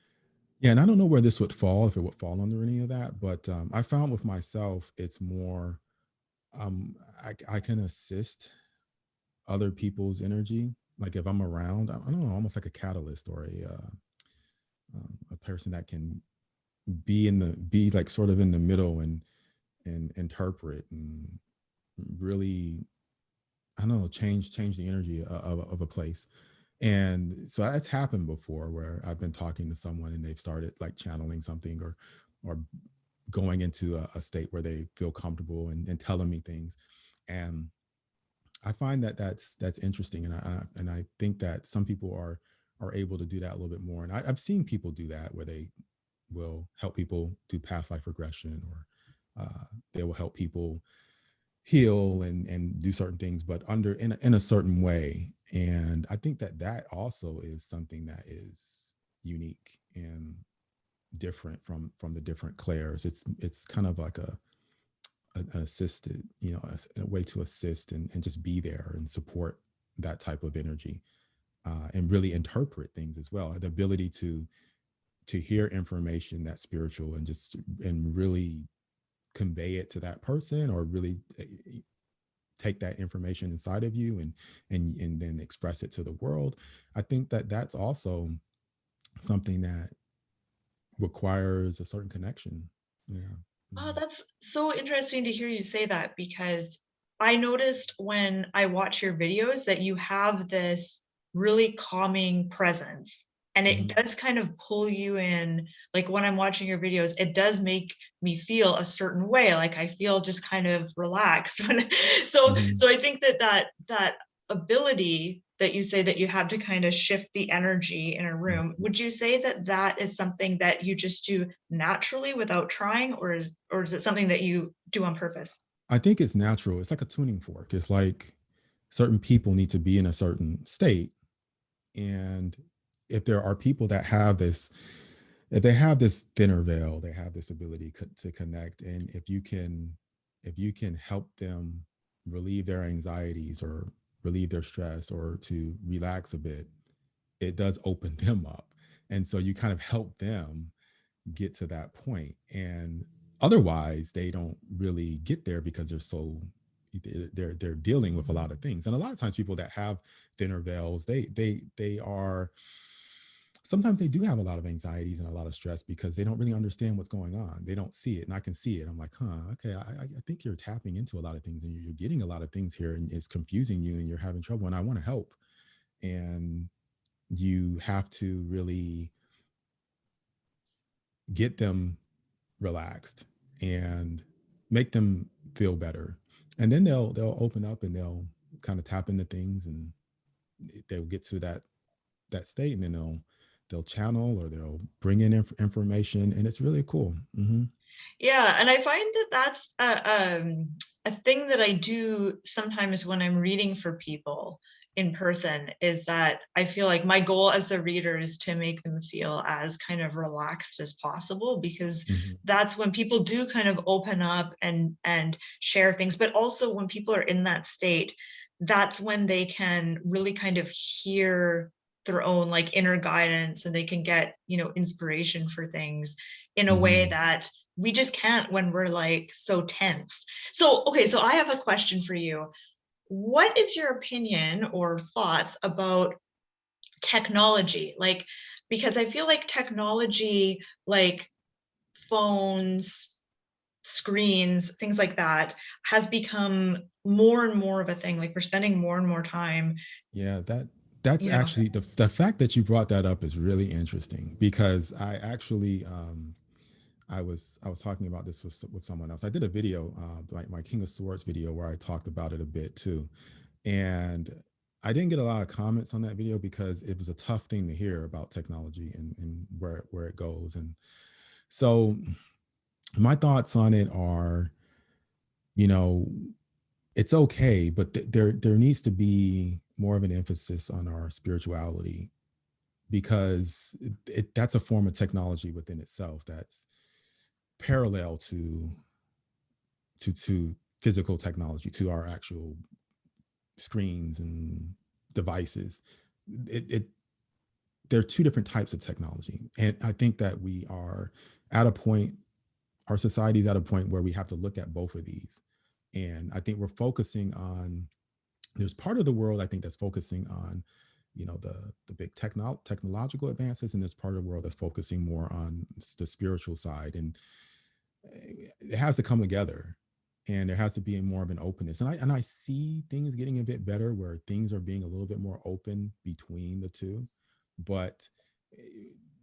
Yeah, and I don't know where this would fall, if it would fall under any of that, but I found with myself, it's more, um, I can assist other people's energy. Like if I'm around, I don't know, almost like a catalyst, or a person that can be like sort of in the middle, and interpret and really, I don't know, change the energy of a place. And so that's happened before, where I've been talking to someone and they've started like channeling something, or going into a state where they feel comfortable, and telling me things. And I find that that's interesting, and I think that some people are able to do that a little bit more. And I've seen people do that, where they will help people do past life regression, or they will help people heal and do certain things, but in a certain way. And I think that also is something that is unique and different from the different clairs. It's kind of like an assisted, a way to assist, and just be there and support that type of energy, and really interpret things as well. The ability to hear information that's spiritual, and really convey it to that person, or really take that information inside of you, and then express it to the world. I think that that's also something that requires a certain connection. Yeah. Oh, Mhm. that's so interesting to hear you say that, because I noticed when I watch your videos that you have this really calming presence. And it Mhm. does kind of pull you in. Like when I'm watching your videos, it does make me feel a certain way. Like I feel just kind of relaxed. Mhm. So I think that ability that you say that you have to kind of shift the energy in a room, Mhm. would you say that that is something that you just do naturally without trying, or is it something that you do on purpose? I think it's natural. It's like a tuning fork. It's like certain people need to be in a certain state. And if there are people that have this, if they have this thinner veil, they have this ability to connect. And if you can help them relieve their anxieties or relieve their stress or to relax a bit, it does open them up. And so you kind of help them get to that point. And otherwise they don't really get there because they're dealing with a lot of things. And a lot of times people that have thinner veils, they are, sometimes they do have a lot of anxieties and a lot of stress because they don't really understand what's going on. They don't see it. And I can see it. I'm like, okay, I think you're tapping into a lot of things and you're getting a lot of things here and it's confusing you and you're having trouble. And I want to help. And you have to really get them relaxed and make them feel better. And then they'll open up and they'll kind of tap into things and they'll get to that state and then they'll channel or they'll bring in information and it's really cool. Mm-hmm. Yeah, and I find that that's a thing that I do sometimes when I'm reading for people in person, is that I feel like my goal as the reader is to make them feel as kind of relaxed as possible, because Mm-hmm. that's when people do kind of open up and share things. But also when people are in that state, that's when they can really kind of hear their own like inner guidance, and they can get, you know, inspiration for things in a way Mm-hmm. that we just can't when we're like so tense. So, okay, so I have a question for you. What is your opinion or thoughts about technology? Like, because I feel like technology, like phones, screens, things like that, has become more and more of a thing. Like, we're spending more and more time, Yeah, that's you know. actually the fact that you brought that up is really interesting because I actually I was talking about this with someone else. I did a video, my King of Swords video, where I talked about it a bit too, and I didn't get a lot of comments on that video because it was a tough thing to hear about technology and where it goes. And so my thoughts on it are, you know, it's okay, but there needs to be more of an emphasis on our spirituality because that's a form of technology within itself that's parallel to physical technology, to our actual screens and devices. It There are two different types of technology, and I think that we are at a point, our society is at a point where we have to look at both of these. And I think we're focusing on, there's part of the world I think that's focusing on, you know, the big technological advances, and there's part of the world that's focusing more on the spiritual side. And it has to come together, and there has to be more of an openness. And I see things getting a bit better where things are being a little bit more open between the two. But eh,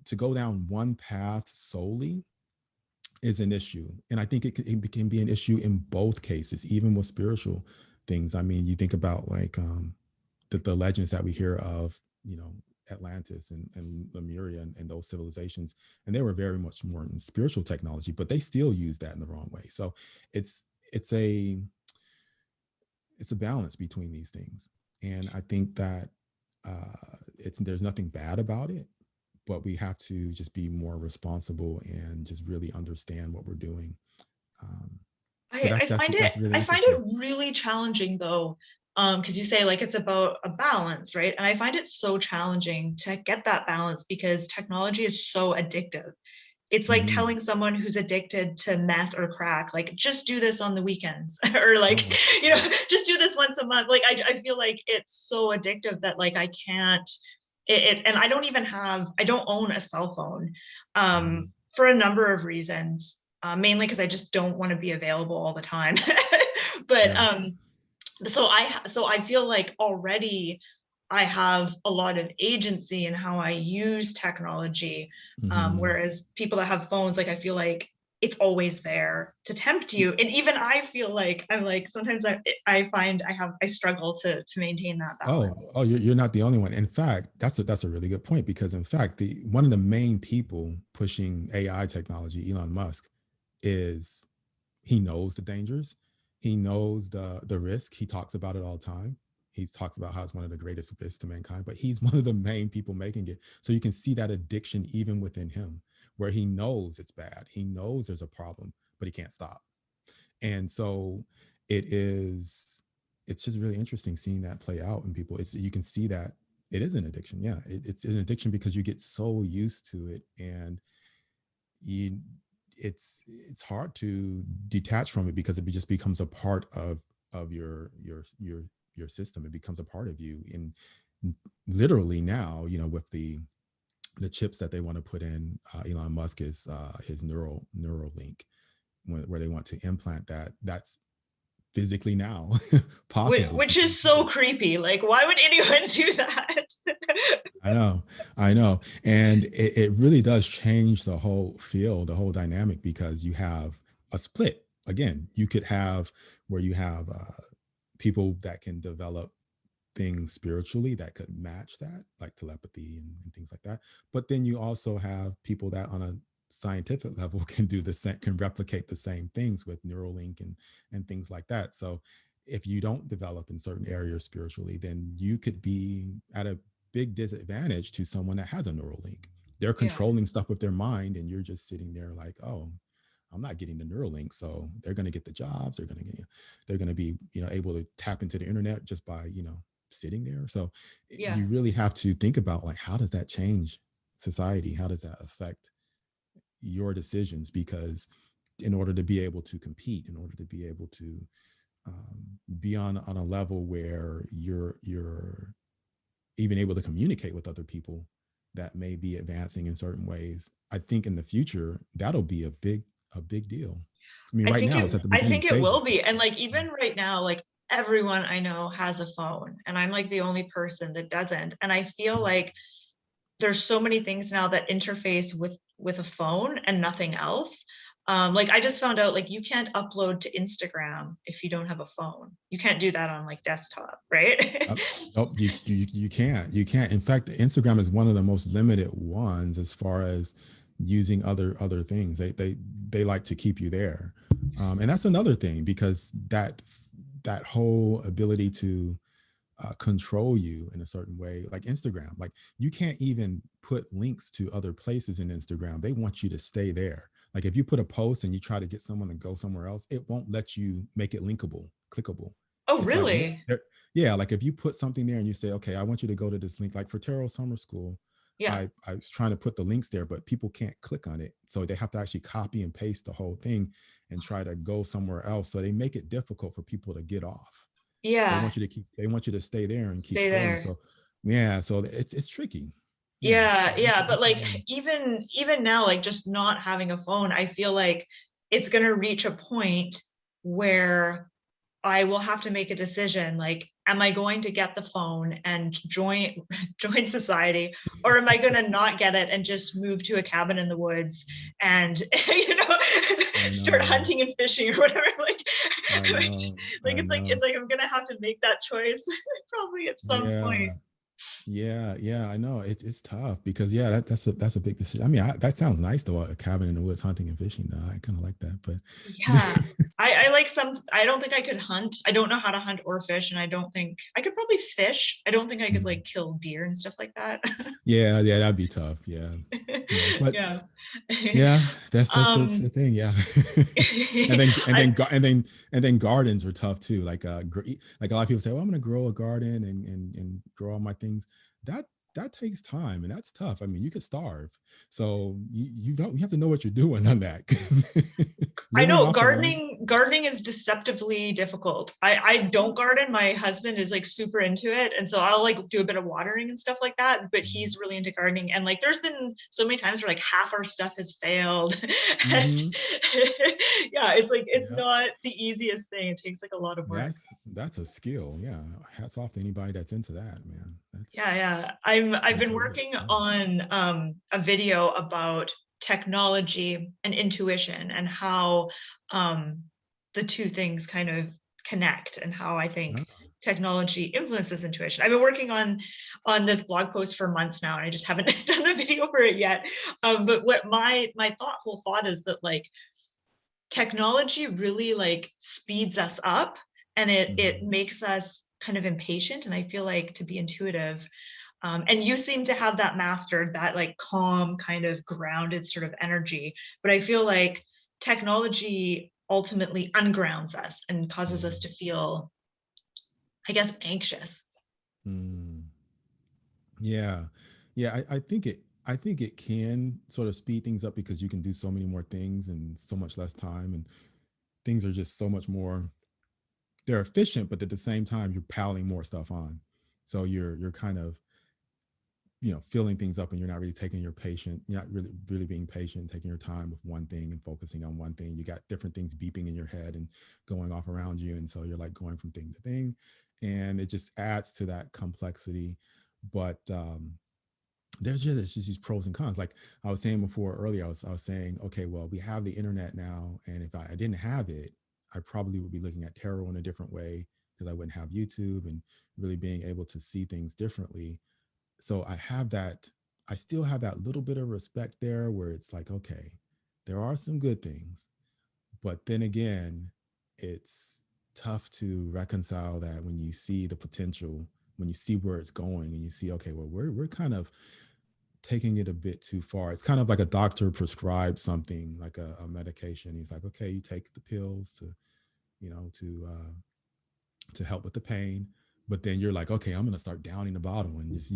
to go down one path solely is an issue. And I think it can be an issue in both cases, even with spiritual things. I mean, you think about like the legends that we hear of, you know, Atlantis and Lemuria and those civilizations, and they were very much more in spiritual technology, but they still use that in the wrong way. So it's it's a it's a balance between these things, and I think that it's there's nothing bad about it, but we have to just be more responsible and just really understand what we're doing. Um, but I find it that's really I find interesting. it really challenging though, because you say like it's about a balance, right? And I find it so challenging to get that balance because technology is so addictive. It's like Hmm. telling someone who's addicted to meth or crack, like just do this on the weekends, or like, Oh, you know, just do this once a month. Like I feel like it's so addictive that like I can't. And I don't even have, I don't own a cell phone, mhm. for a number of reasons, mainly because I just don't want to be available all the time. But Yeah. so I feel like already I have a lot of agency in how I use technology. Hmm. Whereas people that have phones, like I feel like it's always there to tempt you. And even I feel like I'm like sometimes I find I struggle to maintain that balance. Oh, you're not the only one. In fact, that's a really good point because in fact, the one of the main people pushing AI technology, Elon Musk, is he knows the dangers. He knows the risk. He talks about it all the time. He talks about how it's one of the greatest risks to mankind, but he's one of the main people making it. So you can see that addiction even within him, where he knows it's bad. He knows there's a problem, but he can't stop. And so it is, it's just really interesting seeing that play out in people. It's, you can see that it is an addiction. Yeah. It's an addiction because you get so used to it, and you, it's hard to detach from it because it just becomes a part of your system. It becomes a part of you. And literally now, you know, with the chips that they want to put in, Elon Musk is his Neuralink, where they want to implant that's physically now possible for Which people is to so do. creepy. Like, why would anyone do that? I know, I know. And it really does change the whole field, the whole dynamic, because you have a split. Again, you could have where you have people that can develop things spiritually that could match that, like telepathy and things like that. But then you also have people that on a scientific level can do the same, can replicate the same things with Neuralink and things like that. So if you don't develop in certain areas spiritually, then you could be at a big disadvantage to someone that has a Neuralink. They're Yeah, controlling stuff with their mind, and you're just sitting there like, oh, I'm not getting the Neuralink, so they're going to get the jobs. They're going to get, they're going to be, you know, able to tap into the internet just by, you know, sitting there. So yeah. you really have to think about, like, how does that change society? How does that affect your decisions? Because in order to be able to compete, in order to be able to be on a level where you're even able to communicate with other people that may be advancing in certain ways, I think in the future that'll be a big deal. I mean, right now it's at the I beginning think it stages. will be. And like even right now, like everyone I know has a phone and I'm like the only person that doesn't. And I feel like there's so many things now that interface with a phone and nothing else. Like I just found out like you can't upload to Instagram if you don't have a phone. You can't do that on like desktop, right? Nope, you can't. You can't. In fact, Instagram is one of the most limited ones as far as using other things. They like to keep you there, and that's another thing, because that whole ability to control you in a certain way, like Instagram, like you can't even put links to other places in Instagram. They want you to stay there. Like if you put a post and you try to get someone to go somewhere else, it won't let you make it linkable, clickable. Oh, It's like, really? yeah, like if you put something there and you say, okay, I want you to go to this link, like for Tarot Summer School, Yeah. I was trying to put the links there, but people can't click on it. So they have to actually copy and paste the whole thing and try to go somewhere else. So they make it difficult for people to get off. They Yeah. want you to keep, they want you to stay there and keep Stay scrolling. there. So yeah, so it's tricky. Yeah. Yeah, yeah, but That's the like one. even now, like just not having a phone, I feel like it's gonna reach a point where I will have to make a decision. Like, am I going to get the phone and join join society, or am I going to not get it and just move to a cabin in the woods and I start know. hunting and fishing or whatever? I Like, know. like I it's know. like I'm gonna have to make that choice probably at some point. Yeah. Yeah, I know. It's tough because yeah, that's a big decision. I mean, that sounds nice though, a cabin in the woods, hunting and fishing. Though I kind of like that, but Yeah. I like some, I don't think I could hunt. I don't know how to hunt or fish. And I don't think I could probably fish. I don't think I could like kill deer and stuff like that. yeah, that'd be tough. Yeah, but Yeah. yeah, that's the um thing. Yeah, I, and then gardens are tough too. Like like a lot of people say, well, I'm going to grow a garden and grow all my things. That that takes time and that's tough. I mean, you could starve. So you have to know what you're doing on that, because I living know off the land. gardening is deceptively difficult. I don't garden. My husband is like super into it. And so I'll like do a bit of watering and stuff like that, but he's really into gardening. And like there's been so many times where like half our stuff has failed. And Mm-hmm. yeah, it's like it's Yeah, not the easiest thing. It takes like a lot of work. that's a skill. Yeah, hats off to anybody that's into that, man. Yeah, yeah. I've That's been really working yeah. on a video about technology and intuition and how um, the two things kind of connect and how I think Yeah. technology influences intuition. I've been working on this blog post for months now, and I just haven't done the video for it yet. But what my whole thought is that like technology really like speeds us up, and it Mhm. makes us kind of impatient. And I feel like to be intuitive, and you seem to have that mastered, that like calm, kind of grounded sort of energy. But I feel like technology ultimately ungrounds us and causes us Mhm. to feel, I guess, anxious. Mm. Yeah. Yeah, I think it can sort of speed things up because you can do so many more things in so much less time, and things are just so much more, they're efficient, but at the same time you're piling more stuff on. So you're kind of, filling things up, and you're not really taking your patient, you're not really being patient, taking your time with one thing and focusing on one thing. You got different things beeping in your head and going off around you, and so you're like going from thing to thing, and it just adds to that complexity. But there's just these pros and cons. Like I was saying before earlier, I was saying, okay, well, we have the internet now, and if I didn't have it, I probably would be looking at tarot in a different way, because I wouldn't have YouTube and really being able to see things differently. So I still have that little bit of respect there, where it's like, okay, there are some good things, but then again, it's tough to reconcile that when you see the potential, when you see where it's going, and you see, okay, well, we're kind of taking it a bit too far. It's kind of like a doctor prescribes something like a medication. He's like, okay, you take the pills to, you know, to help with the pain. But then you're like, okay, I'm going to start downing the bottle and just,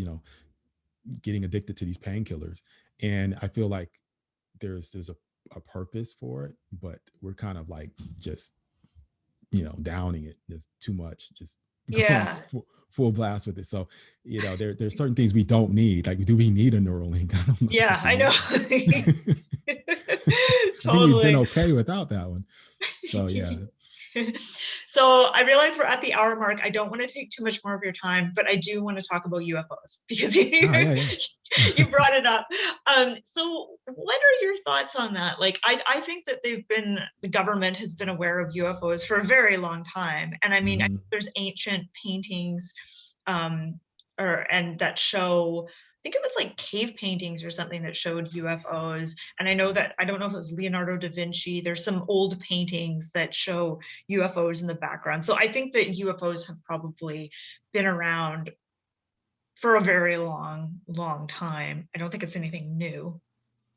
getting addicted to these painkillers. And I feel like there's a purpose for it, but we're kind of like just, downing it. There's too much, just going Yeah. full blast with it. So, there's certain things we don't need. Like, do we need a neural link? I don't Yeah, think we I need know. that. I think we've been Totally. okay without that one. So yeah. So I realize we're at the hour mark. I don't want to take too much more of your time, but I do want to talk about UFOs because Ah, yeah, you yeah. brought it up. So what are your thoughts on that? Like, I think that the government has been aware of UFOs for a very long time. And I mean, Mhm. there's ancient paintings, um, and that show, I think it was like cave paintings or something that showed UFOs. And I know that, I don't know if it was Leonardo da Vinci, there's some old paintings that show UFOs in the background. So I think that UFOs have probably been around for a very long, long time. I don't think it's anything new.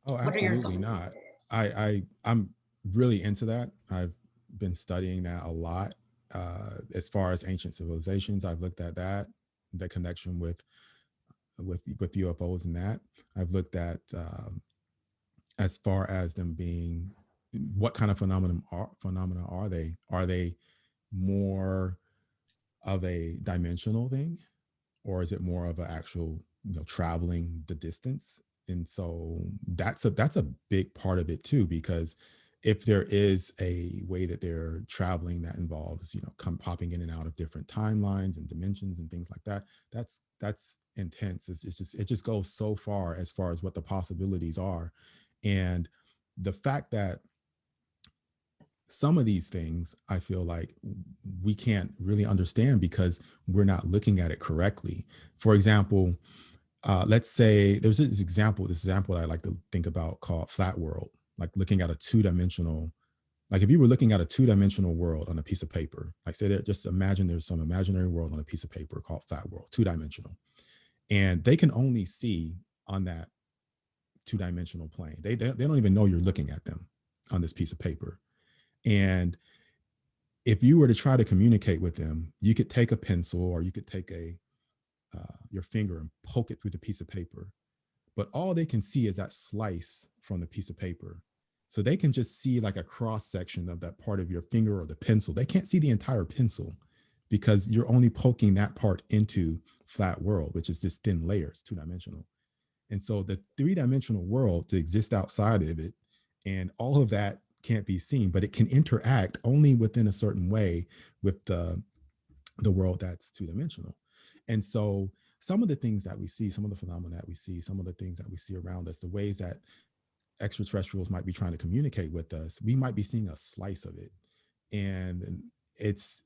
Oh, What are your absolutely thoughts? not. I'm really into that. I've been studying that a lot. As far as ancient civilizations, I've looked at that, the connection with UFOs and that. I've looked at as far as them being, what kind of phenomena are they? Are they more of a dimensional thing, or is it more of an actual, traveling the distance? And so that's a big part of it too, because if there is a way that they're traveling that involves, come popping in and out of different timelines and dimensions and things like that, that's intense. It just goes so far as what the possibilities are. And the fact that some of these things, I feel like we can't really understand because we're not looking at it correctly. For example, let's say there's this example I like to think about called flat world, like looking at a two-dimensional, like if you were looking at a two-dimensional world on a piece of paper, like say that, just imagine there's some imaginary world on a piece of paper called flat world, two-dimensional, and they can only see on that two-dimensional plane. They don't even know you're looking at them on this piece of paper. And if you were to try to communicate with them, you could take a pencil, or you could take your finger and poke it through the piece of paper, but all they can see is that slice from the piece of paper. So they can just see like a cross section of that part of your finger or the pencil. They can't see the entire pencil because you're only poking that part into flat world, which is this thin layer. It's two-dimensional. And so the three-dimensional world to exist outside of it, and all of that can't be seen, but it can interact only within a certain way with the world that's two-dimensional. And so some of the things that we see, some of the phenomena that we see, some of the things that we see around us, the ways that extraterrestrials might be trying to communicate with us, we might be seeing a slice of it. And it's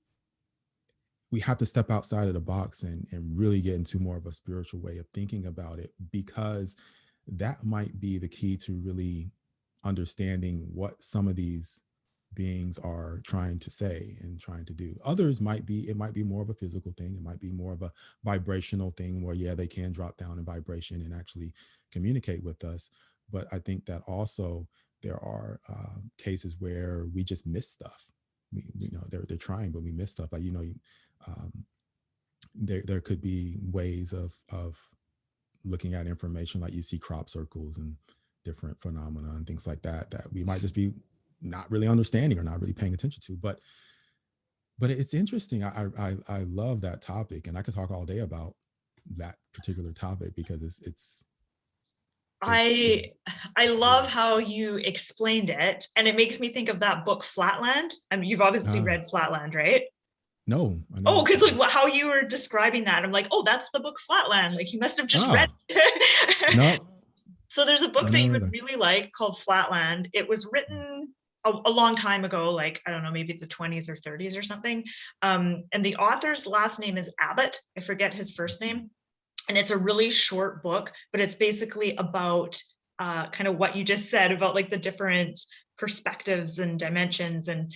we have to step outside of the box and really get into more of a spiritual way of thinking about it, because that might be the key to really understanding what some of these beings are trying to say and trying to do. Others might be, it might be more of a physical thing. It might be more of a vibrational thing where, yeah, they can drop down in vibration and actually communicate with us. But I think that also there are cases where we just miss stuff. You know, they're trying, but we miss stuff. Like, you know, um, there could be ways of looking at information, like you see crop circles and different phenomena and things like that, that we might just be not really understanding or not really paying attention to. But it's interesting. I love that topic, and I could talk all day about that particular topic because it's I I love yeah. how you explained it, and it makes me think of that book Flatland. I mean, you've obviously uh, read Flatland, right? no, I Oh, never. because like how you were describing that, I'm like, oh, that's the book Flatland. Like you must have just read Ah, it. no, So there's a I book that you never read would that. really like called Flatland. It was written a long time ago, like I don't know, maybe the 20s or 30s or something. And the author's last name is Abbott. I forget his first name. And it's a really short book, but it's basically about kind of what you just said about like the different perspectives and dimensions, and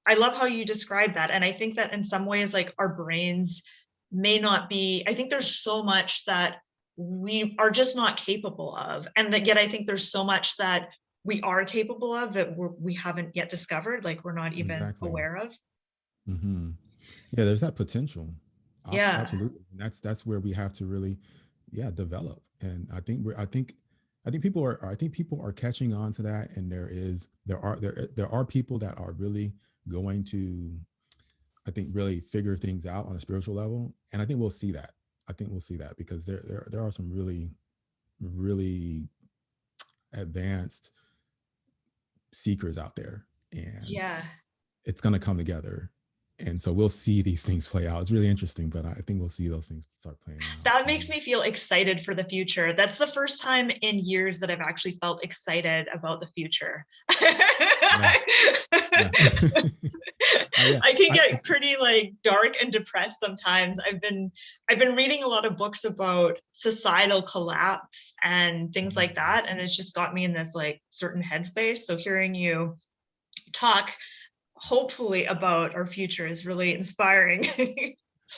I love how you describe that. And I think that in some ways, like our brains may not be, I think there's so much that we are just not capable of, and that yet I think there's so much that we are capable of that we haven't yet discovered, like we're not even Exactly. aware of. Hmm. Yeah, there's that potential. Yeah. Absolutely. And that's where we have to really, yeah, develop. And I think people are catching on to that. And there are people that are really going to, I think, really figure things out on a spiritual level. And I think we'll see that. I think we'll see that because there are some really, really advanced seekers out there, and Yeah. it's going to come together. And so we'll see these things play out. It's really interesting, but I think we'll see those things start playing out. That makes Mhm. me feel excited for the future. That's the first time in years that I've actually felt excited about the future. Yeah, yeah, yeah. I can I get pretty like dark and depressed sometimes. I've been reading a lot of books about societal collapse and things like Mhm. that, and it's just got me in this like certain headspace. So hearing you talk hopefully about our future is really inspiring.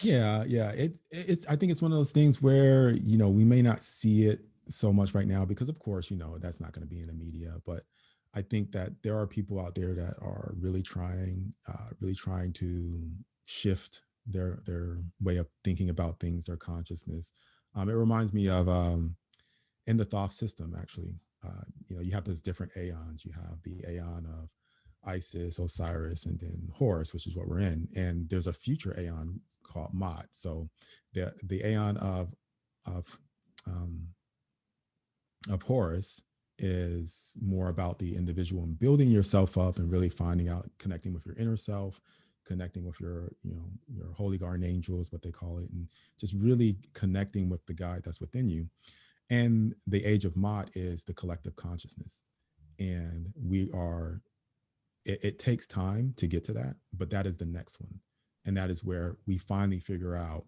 Yeah, yeah. It's I think it's one of those things where, you know, we may not see it so much right now because of course, you know, that's not going to be in the media, but I think that there are people out there that are really trying to shift their way of thinking about things, their consciousness. It reminds me of in the Thoth system, actually. You know, you have those different aeons. You have the aeon of Isis, Osiris, and then Horus, which is what we're in. And there's a future aeon called Mot. So the aeon of um, of Horus is more about the individual and building yourself up and really finding out, connecting with your inner self, connecting with your, you know, your holy guardian angels, what they call it, and just really connecting with the guide that's within you. And the age of Mott is the collective consciousness. And it takes time to get to that, but that is the next one. And that is where we finally figure out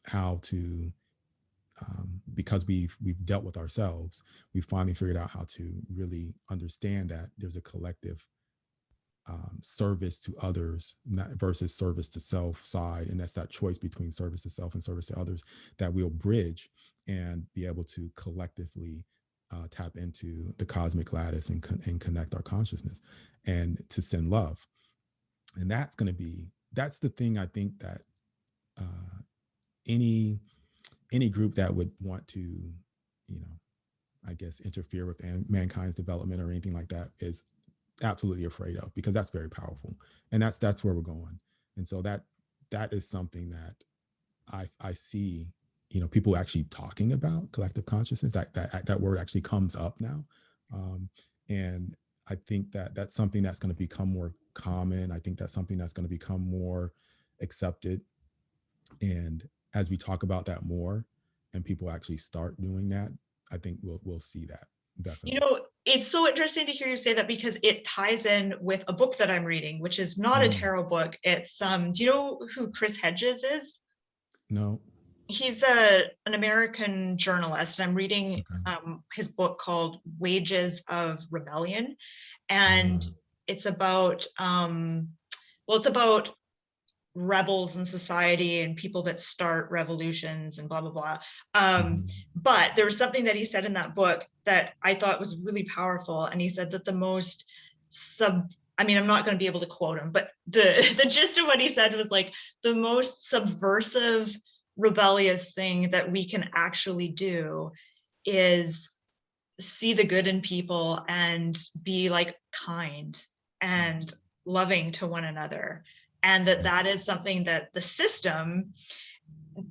how to, because we've dealt with ourselves, we finally figured out how to really understand that there's a collective service to others, not versus service to self side. And that's that choice between service to self and service to others that we'll bridge and be able to collectively tap into the cosmic lattice and connect our consciousness and to send love. And that's the thing I think that uh, any any group that would want to, you know, I guess interfere with mankind's development or anything like that is absolutely afraid of, because that's very powerful, and that's where we're going. And so that is something that I see, you know, people actually talking about collective consciousness. That word actually comes up now, um, and I think that that's something that's going to become more common. I think that's something that's going to become more accepted. And as we talk about that more, and people actually start doing that, I think we'll see that You definitely. know, it's so interesting to hear you say that because it ties in with a book that I'm reading, which is not a Mm, tarot book. It's do you know who Chris Hedges is? no. He's an American journalist. I'm reading Okay. his book called Wages of Rebellion. And Uh, it's about well, it's about rebels in society and people that start revolutions and blah blah blah. Mhm. But there was something that he said in that book that I thought was really powerful, and he said that the most sub I mean, I'm not going to be able to quote him, but the gist of what he said was like the most subversive, rebellious thing that we can actually do is see the good in people and be like kind and loving to one another, and that Yeah, that is something that the system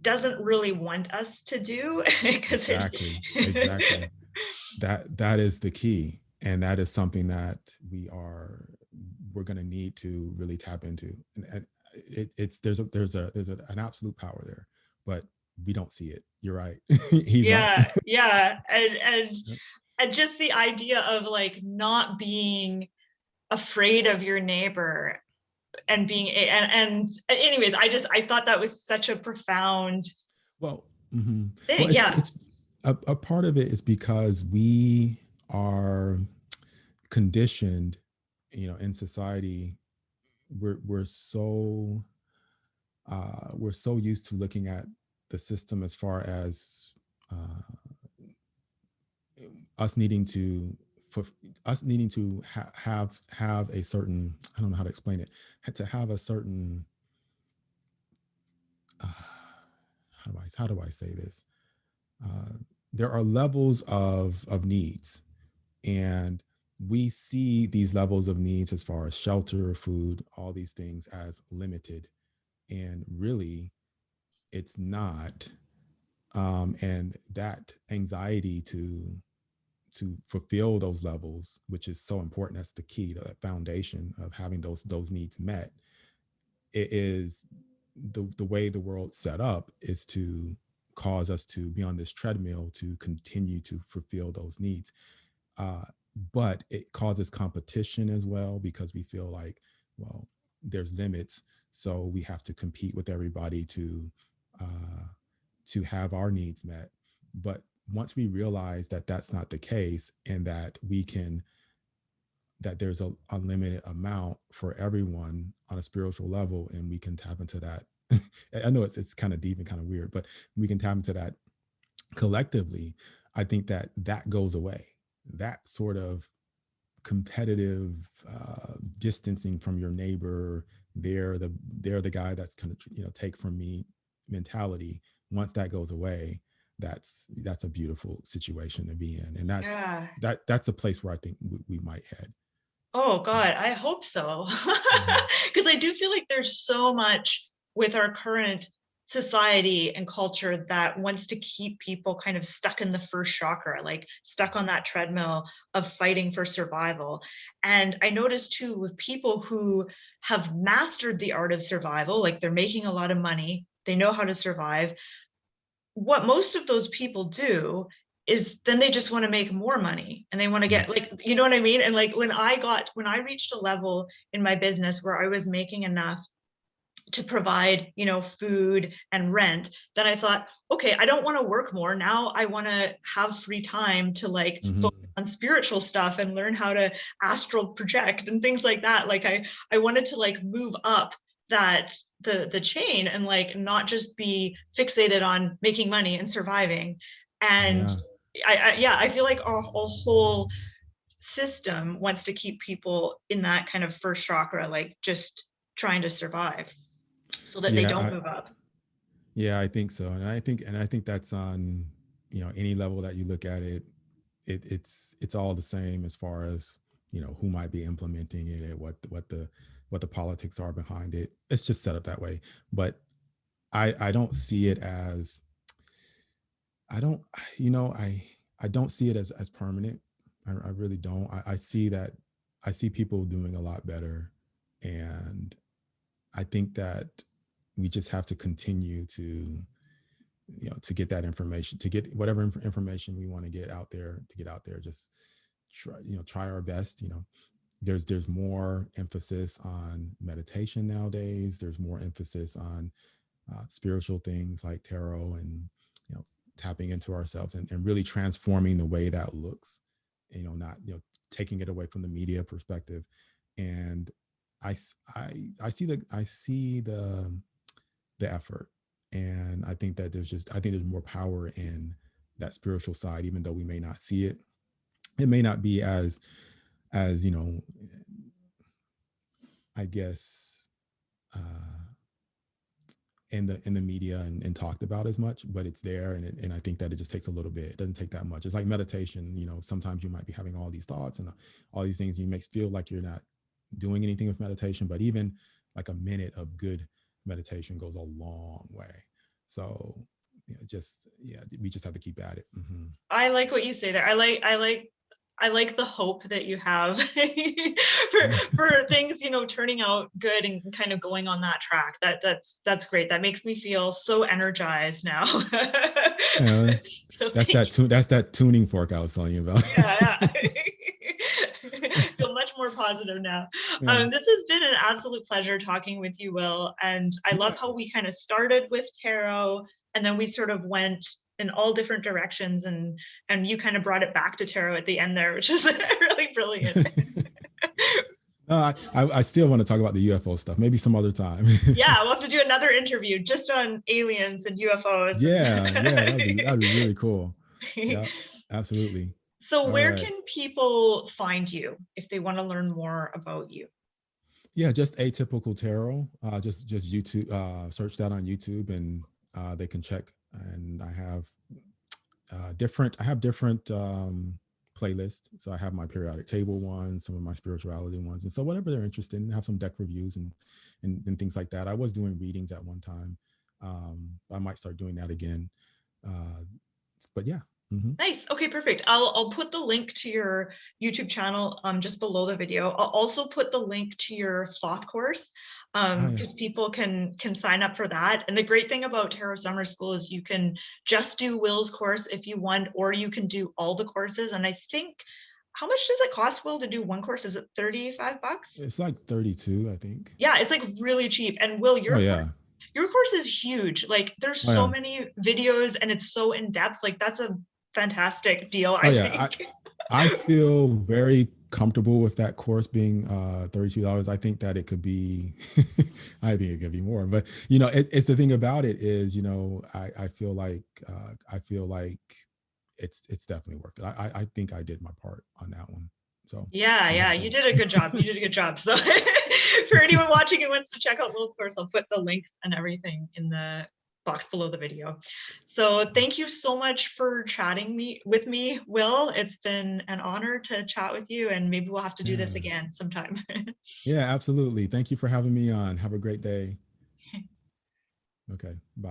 doesn't really want us to do because exactly, it exactly. That is the key, and that is something that we're going to need to really tap into. And it's an absolute power there, but we don't see it. You're right. He's right. yeah, and Yep. and just the idea of like not being afraid of your neighbor and being and anyways, I thought that was such a profound Well, mhm. Well, thing. Yeah, it's a part of it is because we are conditioned, in society. We're so we're so used to looking at the system as far as uh, us needing to for us needing to have a certain, I don't know how to explain it, to have a certain uh, how do I say this, uh, there are levels of needs, and we see these levels of needs as far as shelter, food, all these things as limited, and really it's not. And that anxiety to fulfill those levels, which is so important, that's the key to that foundation of having those needs met. It is the way the world's set up is to cause us to be on this treadmill to continue to fulfill those needs. uh, but it causes competition as well, because we feel like, well, there's limits, so we have to compete with everybody uh, to have our needs met. But once we realize that that's not the case, and that there's a unlimited amount for everyone on a spiritual level, and we can tap into that. I know it's kind of deep and kind of weird, but we can tap into that collectively. I think that goes away. That sort of competitive distancing from your neighbor, they're the guy that's going to take from me mentality. Once that goes away, that's a beautiful situation to be in, and yeah. that's a place where I think we might head. Oh God, I hope so. Mhm. Because I do feel like there's so much with our current society and culture that wants to keep people kind of stuck in the first chakra, like stuck on that treadmill of fighting for survival. And I noticed too with people who have mastered the art of survival, like they're making a lot of money, they know how to survive, what most of those people do is then they just want to make more money and they want to Yeah. get like, you know what I mean? And like when I reached a level in my business where I was making enough to provide, food and rent, then I thought, okay, I don't want to work more. Now I want to have free time to like focus Mhm. on spiritual stuff and learn how to astral project and things like that. Like I wanted to like move up that the chain and like not just be fixated on making money and surviving. And Yeah. yeah, I feel like our whole system wants to keep people in that kind of first chakra, like just trying to survive so that they Yeah. don't move up. Yeah, I think so, and I think that's on any level that you look at it. It's all the same as far as who might be implementing it, and what the politics are behind it. It's just set up that way. But I don't see it as, I don't I don't see it as permanent. I really don't. I see that, I see people doing a lot better, and I think that we just have to continue to get that information, to get whatever information we want to get out there, just try our best. There's more emphasis on meditation nowadays. There's more emphasis on spiritual things like tarot, and you know tapping into ourselves, and really transforming the way that looks, not taking it away from the media perspective. And I see the effort, and I think that I think there's more power in that spiritual side, even though we may not see it. It may not be as I guess uh, in the media and talked about as much, but it's there, and I think that it just takes a little bit. It doesn't take that much. It's like meditation. Sometimes you might be having all these thoughts and all these things. You makes feel like you're not doing anything with meditation, but even like a minute of good meditation goes a long way. So we just have to keep at it. Mm-hmm. I like what you say there. I like the hope that you have for things, turning out good and kind of going on that track. That's great. That makes me feel so energized now. Yeah, So that's that tuning fork I was telling you about. yeah. Feel much more positive now. Yeah. This has been an absolute pleasure talking with you, Will. And I love Yeah. how we kind of started with tarot and then we sort of went in all different directions and you kind of brought it back to tarot at the end there, which is really brilliant. No, I still want to talk about the UFO stuff, maybe some other time. Yeah, we'll have to do another interview just on aliens and UFOs. Yeah, that'd be really cool. Yeah, absolutely. So All where right. can people find you if they want to learn more about you? Yeah, just Atypical Tarot. Just YouTube. Search that on YouTube, and they can check. And I have different playlists. So I have my periodic table ones, some of my spirituality ones, and so whatever they're interested in, I have some deck reviews and things like that. I was doing readings at one time. I might start doing that again. Uh, but yeah. Mm-hmm. Nice. Okay, perfect. I'll put the link to your YouTube channel just below the video. I'll also put the link to your Thoth course Oh, yeah. because people can sign up for that. And the great thing about Tarot Summer School is you can just do Will's course if you want, or you can do all the courses. And I think, how much does it cost, Will, to do one course? Is it $35? It's like 32, I think. Yeah, it's like really cheap. And Will, Oh yeah. your course is huge. Like there's Oh so yeah. many videos and it's so in depth. Like that's a fantastic deal, Oh I yeah. think. I feel very comfortable with that course being $32. I think that it could be I think it could be more. But it's the thing about it is, I feel like it's definitely worth it. I think I did my part on that one. So Yeah, you did a good job. You did a good job. So for anyone watching who wants to check out Will's course, I'll put the links and everything in the box below the video. So thank you so much for chatting with me, Will. It's been an honor to chat with you, and maybe we'll have to do this Yeah. again sometime. Yeah, absolutely. Thank you for having me on. Have a great day. Okay. Bye.